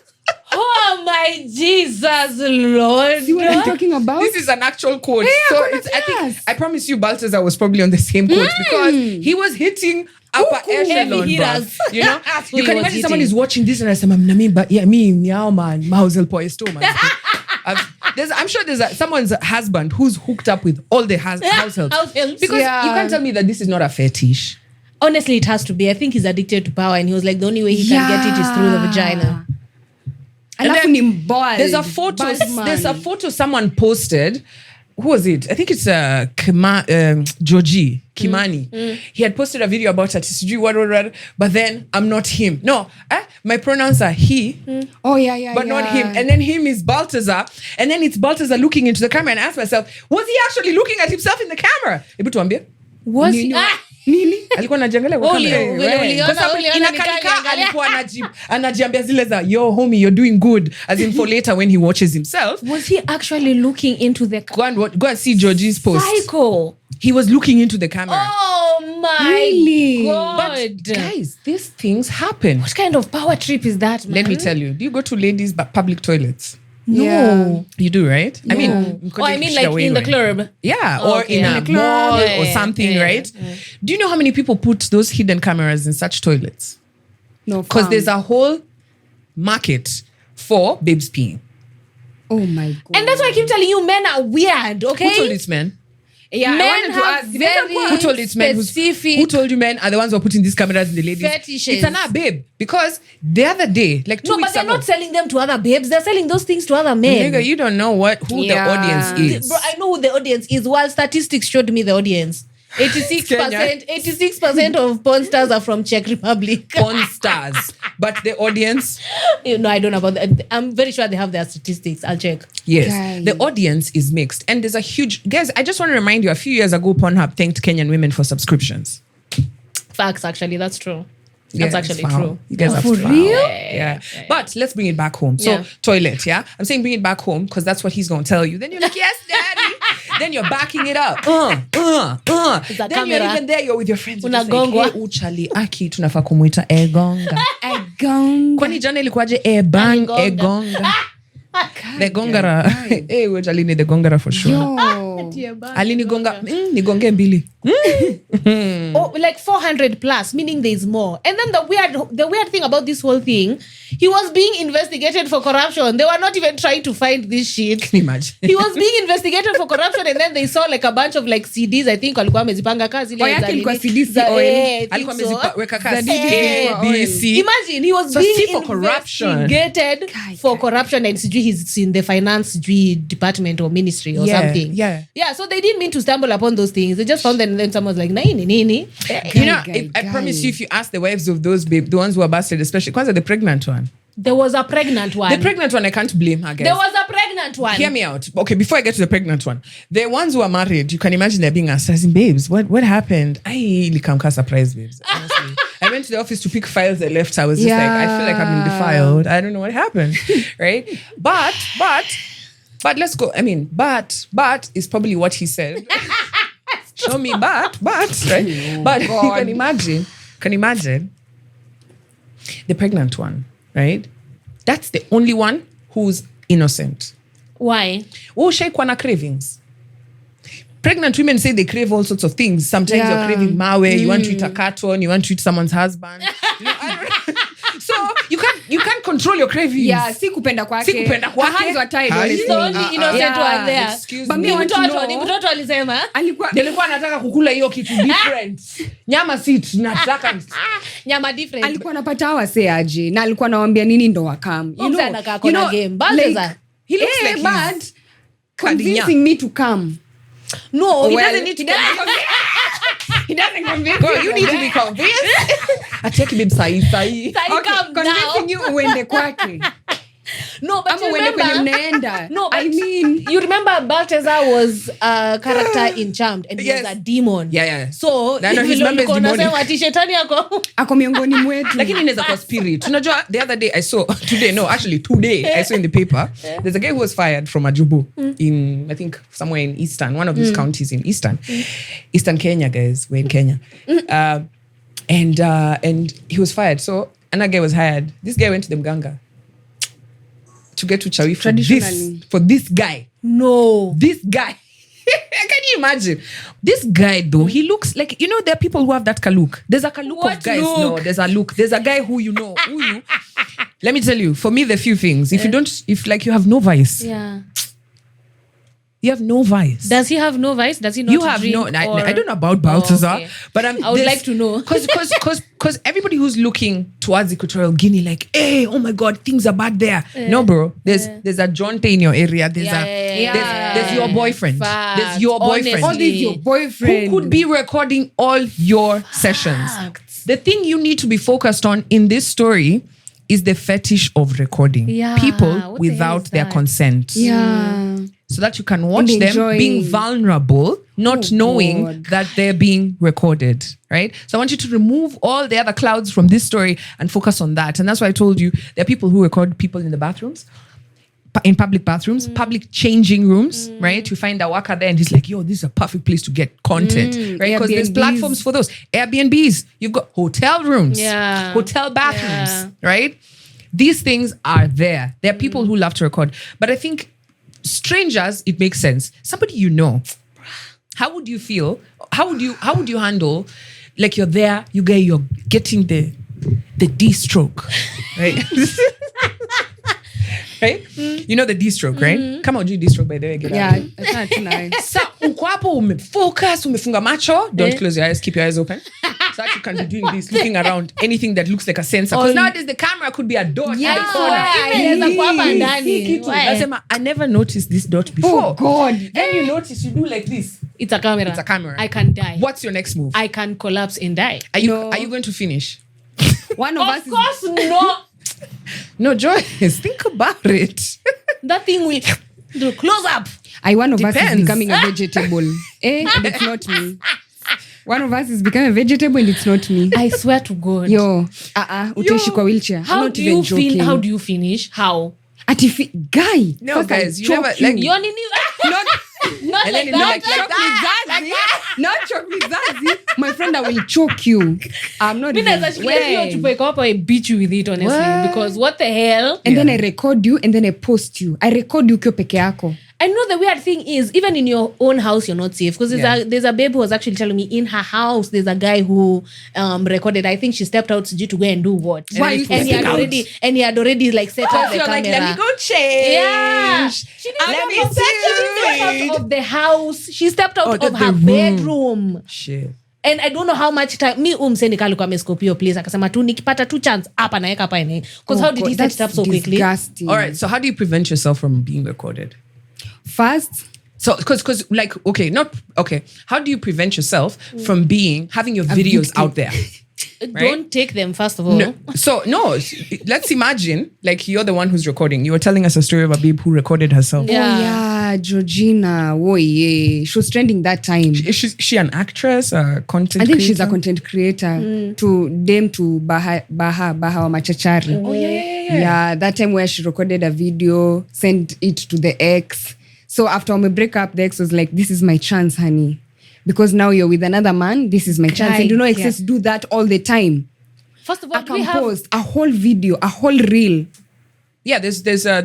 Oh my Jesus Lord. See what I'm talking about? This is an actual quote. Hey, so yes. I promise you, Balthazar was probably on the same quote because he was hitting upper echelon, Heavy bro. hitters. You know, That's you who can he was imagine someone hitting. is watching this and I say, man, Mausel Poesto, man. I'm sure there's someone's husband who's hooked up with all the house helps. House helps. Because you can't tell me that this is not a fetish. Honestly, it has to be. I think he's addicted to power, and he was like, the only way he can get it is through the vagina. And Alafu then ni mbald. There's a photo. Badman. There's a photo someone posted. Who was it? I think it's Joji Kimani. He had posted a video about it. What, but then I'm not him. No, my pronouns are he. Oh, yeah. But not him. And then him is Balthazar. And then it's Balthazar looking into the camera, and I asked myself, was he actually looking at himself in the camera? Hebu tuambie. Was he? Nini? Alikuwa anajiangalia kwa kamera. Kwa sababu inakalika alikuwa anajiambia zile za yo homie you're doing good as in for later when he watches himself. Was he actually looking into the Go and see Georgie's post. Psycho. He was looking into the camera. Oh my Really? God. But guys, these things happen. What kind of power trip is that, man? Let me tell you. Do you go to ladies' public toilets? No. Yeah. You do, right? I mean, Oh, I mean like in the club. Yeah, Oh, or okay. in In a the mall club. or Yeah, something, yeah, right? yeah. Do you know how many people put those hidden cameras in such toilets? No, Because there's a whole market for babes peeing. Oh my God. And that's why I keep telling you, men are weird, okay? Who told this man? Yeah, I Men wanted to have ask, very Who told it's men? specific Who told you men are the ones who are putting these cameras in the ladies? fetishes. It's an babe. Because the other day, like 2 No, weeks but they're ago, not selling them to other babes. They're selling those things to other men. nigga, you don't know who the audience is. Bro, I know who the audience is. While statistics showed me the audience. 86% of porn stars are from Czech Republic. Porn stars. But the audience, No, I don't know about that. I'm very sure they have their statistics. I'll check. yes, Guys. the audience is mixed. And there's a huge, guys, I just want to remind you, a few years ago, Pornhub thanked Kenyan women for subscriptions. Facts, actually. That's true. Yeah, That's actually it's foul. true. You guys are For foul. real? Yeah. But let's bring it back home. So Yeah. toilet, yeah? I'm saying bring it back home because that's what he's going to tell you. Then you're like, yes, daddy. Then you're backing it up. It's a Then camera. you're even there, you're with your friends. You're just like, Unagongwa. hey, uchali, aki, tunafaa kumuita egonga. Kwani jana ilikuwaje ebang, Egonga. egonga. The Gongarer. Hey, uchali ni the Gongarer for sure. Alini gonga, nigonge mbili. Oh, like 400 plus, meaning there's more. And then the weird thing about this whole thing, he was being investigated for corruption. They were not even trying to find this shit. Can you imagine? He was being investigated for corruption, and then they saw like a bunch of like CDs. I think walikuwa wamezipanga kazi ile yake za ilikuwa nini. CDs Za- oil. I think Alikuwa so. amezipaweka kasi. Za DDD oil. DC. Imagine he was So being see for corruption. investigated for corruption, and sijui he's in the finance sijui department or ministry or something. Yeah. So they didn't mean to stumble upon those things. They just found them, and then someone was like, nini. You know, I promise you, if you ask the wives of those babe, the ones who are busted, especially, kwanza the pregnant one. There was a pregnant one. The pregnant one, I can't blame her, guys. There was a pregnant one. Hear me out. Okay, before I get to the pregnant one, the ones who are married, you can imagine they're being asked, as in, babes, what happened? I really can't surprise, babes. Honestly. I went to the office to pick files I left. I was just like, I feel like I've been defiled. I don't know what happened. Right? But let's go. I mean, but is probably what he said. Show me but, right? But you can imagine the pregnant one, right? That's the only one who's innocent. Why? Oh, shaikwa na cravings. Pregnant women say they crave all sorts of things. Sometimes you're craving mawe, you want to eat a carton, you want to eat someone's husband. You know, so you can't control your cravings. Yeah, si kupenda kwake. Si kupenda kwake. Her hands were tied, Hai. honestly. He's the only innocent one there. Excuse But me. me, I want to know. Ni mtoto alisema. Alikuwa Nilikuwa nataka kukula hiyo kitu different. Nyama si tunataka. Nyama different. alikuwa anapata wase aje na alikuwa anawaambia nini ndo wakam. Mzee anakaa kona game. Balthazar. He looks like but he's convincing me to come. No, he Well, doesn't need to. He doesn't convince Girl, me you like need to that. be convinced. I take him sahi. Say Okay, come convincing now. you uende kwake. No, but Ama you uende kwenye remember. mnaenda. No, but I mean, you remember Balthazar was a character in Charmed, and he Yes. was a demon. Yeah. So No, his vile number is ulikuwa demonic. unasema ati shetani yako. ako miongoni mwetu. Lakini inaweza kuwa spirit. Unajua, the other day I saw, today I saw in the paper, there's a guy who was fired from Ajubu in, I think, somewhere in Eastern, one of these counties in Eastern Kenya, guys. We're in Kenya. And he was fired. So another guy was hired. This guy went to the mganga to get to Chawi Traditionally. for this guy. No. This guy. Can you imagine? This guy, though, he looks like, there are people who have that look. There's a look What of guys. look? No, there's a look. There's a guy who you know. Let me tell you, for me, the few things. If you have no vice, Yeah. you have no vice. Does he have no vice? Does he not You have drink? no. Or- I don't know about Balthazar, okay. but I would like to know. Because everybody who's looking towards Equatorial Guinea, like, hey, oh my God, things are bad there. No, bro. There's a Jonte in your area. There's your boyfriend. Facts. There's your boyfriend. Oh, this is your boyfriend. Who could be recording all your sessions. Facts. The thing you need to be focused on in this story is the fetish of recording Yeah, people what the hell without is their that? consent. Yeah. So that you can watch And them enjoy. being vulnerable, not knowing God. that they're being recorded, right? So I want you to remove all the other clouds from this story and focus on that. And that's why I told you there are people who record people in the bathrooms, in public bathrooms, public changing rooms, right? You find a worker there and he's like, yo, this is a perfect place to get content, right? Because there's Airbnbs. platforms for those. Airbnbs, you've got hotel rooms, Yeah. hotel bathrooms, right? These things are there. There are people who love to record. But I think strangers, it makes sense. Somebody you know, how would you feel? How would you handle, like you're there, you're getting the D stroke, right? right? You know the D-stroke, right? Come on, do D-stroke by the way. Get out. Yeah, that's not too nice. Sa uko hapo umefocus, umefunga macho. Don't close your eyes, keep your eyes open. So that you can be doing this, looking around anything that looks like a sensor. Because nowadays the camera could be a dot in the corner. I never noticed this dot before. Oh God. Then you notice you do like this. It's a camera. It's a camera. I can die. What's your next move? I can collapse and die. Are you going to finish? One of us Of course not. No, Joyce, think about it. That thing will do close up. one of us is Depends. becoming a vegetable. And it's not me. One of us is becoming a vegetable and it's not me. I swear to God. Yo, utaishi kwa wheelchair. I'm How not do even you joking. feel? How do you finish? How? Guy. No, first I guys, you choke never, you. like- You're nini? Not Not And like then that. like Not choke me, Zazi. My friend, I will choke you. I'm not Mi even. naweza shikilia hiyo chupa iko hapo, I beat you with it, honestly. What? Because what the hell? And then I record you and then I post you. I record you ukiwa peke yako. I know the weird thing is, even in your own house, you're not safe. Because there's a babe who was actually telling me in her house, there's a guy who recorded. I think she stepped out to go and do what? Why you and he had already like set up the you're camera. like, let me go change. Yeah, she didn't Let step me out of the house. She stepped out of the her room. bedroom. Shit. And I don't know how much time mi umseni kalikuwa amescopio place akasema tu nikipata tu chance hapa naeka hapa ine. Because how did he set it up so quickly? Disgusting. All right, so how do you prevent yourself from being recorded? First, So, because like, how do you prevent yourself from having your videos victim. out there? Don't take them, first of all. No, let's imagine like you're the one who's recording. You were telling us a story of a babe who recorded herself. Yeah. oh yeah, Georgina. Oh yeah. She was trending that time. Is she an actress, a content I think creator? she's a content creator to Baha wa Machachari. Oh, yeah. Yeah, that time where she recorded a video, sent it to the ex. So after we break up, the ex was like, this is my chance, honey. Because now you're with another man, this is my chance. Right, And you know, exes do that all the time. First of all, I do we can have post a whole video, a whole reel. Yeah, there's a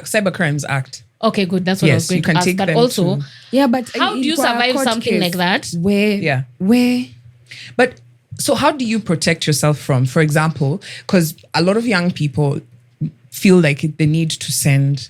Cybercrimes Act. Okay, good. That's what I was Yes, going you to can ask. take But them also, to- Yeah, but how do you ilikuwa a survive court something case like that? Where? But so how do you protect yourself from, for example, because a lot of young people feel like they need to send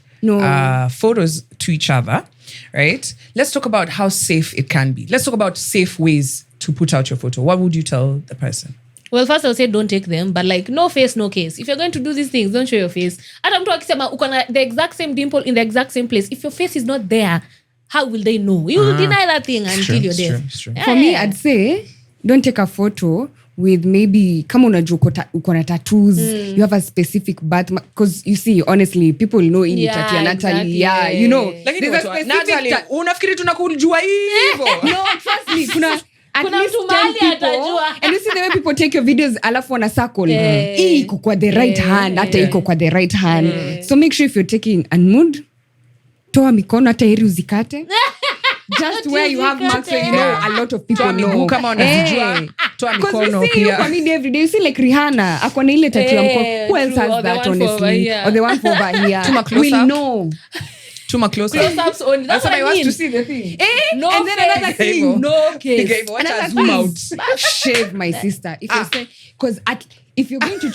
photos to each other, right? Let's talk about how safe it can be. Let's talk about safe ways to put out your photo. What would you tell the person? Well, first I would say don't take them, but like no face, no case. If you're going to do these things, don't show your face. Hata mtu akisema uko na the exact same dimple in the exact same place. If your face is not there, how will they know? You will deny that thing until you're dead. It's true. For me, I'd say don't take a photo with maybe kama unajua uko na tattoos, you have a specific birth because you see, honestly, people know in Yeah, tattoo Natalie. exactly. Yeah, you know. Lakini There's a watu wa- specific Natalie, unafikiri tunakujua hivyo? No, trust me. Kuna at Kuna least mtu 10 mahali people. atajua. And you see the way people take your videos alafu wana circle. Hii iko kwa the right hand, hata iko kwa the right hand. So make sure if you're taking a nude, toa mikono hata heri uzikate. Just where you have marks where you know a lot of people Toa miguu know. kama unazijua, toa Because mikono we see you pia. kwa media every day. You see like Rihanna, ako na ile tattoo ya mkono. Who else true. has Or the that one for over honestly? here. Or the one for over here. Tuma close We'll up. know. Tuma closer. Close-ups only. That's what I want mean. to see the thing. No And then face. another Hivyo. thing, no case. Hivyo, wacha Another zoom thing, shave my sister. If you're saying, because if you're going to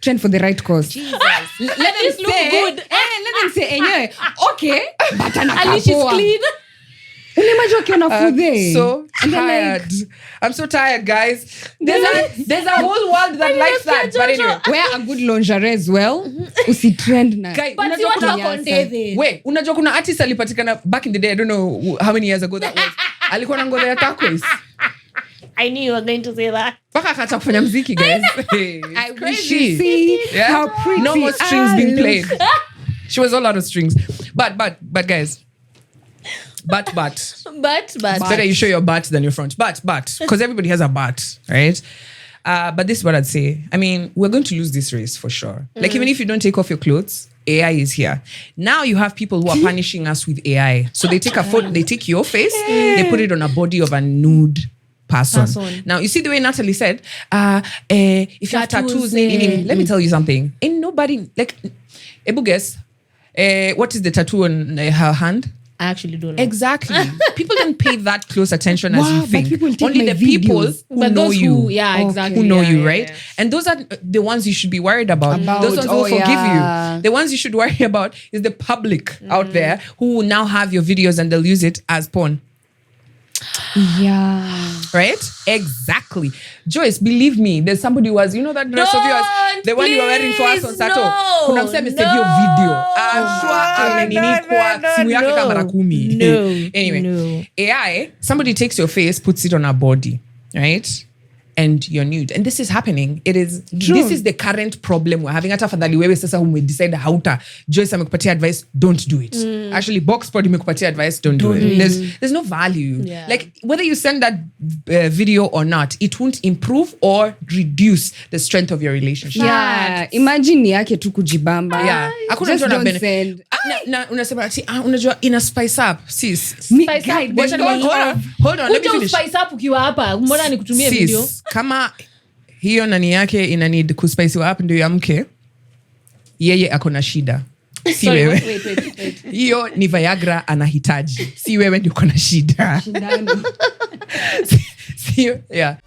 trend for the right cause. Jesus. Let At least look good. Let them say, enyewe, okay, but At least she's clean. Unimagine ukiona fudhe. So And then, tired. I'm so tired, guys. There's a whole world that likes that. But anyway. Wear a good lingerie as well. Usitrend na. Guy, But unajua you want kuna- to contest. Wait, unajua kuna artist alipatikana back in the day, I don't know how many years ago that was. Alikuwa na ngozi ya turquoise. I knew you were going to say that. Mpaka akaacha kufanya muziki, guys. Hey, it's I wish crazy. you see Yeah? how pretty No more strings I being look. played. She was all out of strings. But guys. But. But. It's better you show your butt than your front. But, because everybody has a butt, right? But this is what I'd say. I mean, we're going to lose this race for sure. Like, even if you don't take off your clothes, AI is here. Now you have people who are punishing us with AI. So they take a photo, they take your face, they put it on a body of a nude person. Now, you see the way Natalie said, if you have tattoos, let me tell you something. Ain't nobody, like, Ebu guess, what is the tattoo on her hand? I actually don't know. Exactly. People don't pay that close attention as Wow, you but think. people take Only my the people videos. who But know those you. who, exactly. Who know Yeah, you, yeah, right? yeah. And those are the ones you should be worried about. Those ones who will forgive you. The ones you should worry about is the public out there who will now have your videos and they'll use it as porn. Yeah. Right? Exactly. Joyce, believe me, there's somebody who was, you know that dress of yours, the one you were wearing for us on Sato. Kuna msee amesave hiyo video. Simu yake kamera 10. Anyway, AI, somebody takes your face, puts it on a body, right? And you're nude. And this is happening. This is the current problem we're having. Hata fadhali wewe sasa decide hauta. Joyce amekupatia advice, don't do it. Actually, Boxpod imekupatia advice, don't do it. There's no value. Yeah. Like, whether you send that video or not, it won't improve or reduce the strength of your relationship. Yeah. Imagine ni yake tu kujibamba. Yeah. Hakuna Just mtu don't anapenda. send. Na unasema ati unajua ina spice up sis. Spice up. Hold on, let me Kuja finish. uspice up ukiwa hapa. Mbona nikutumie Sis, video? kama hiyo nani yake ina need kuspice up ndio ya mke, yeye ako na shida. Si Sorry, wewe. wait. Hiyo ni Viagra anahitaji. Si wewe ndio uko na shida. Shindano. Yeah.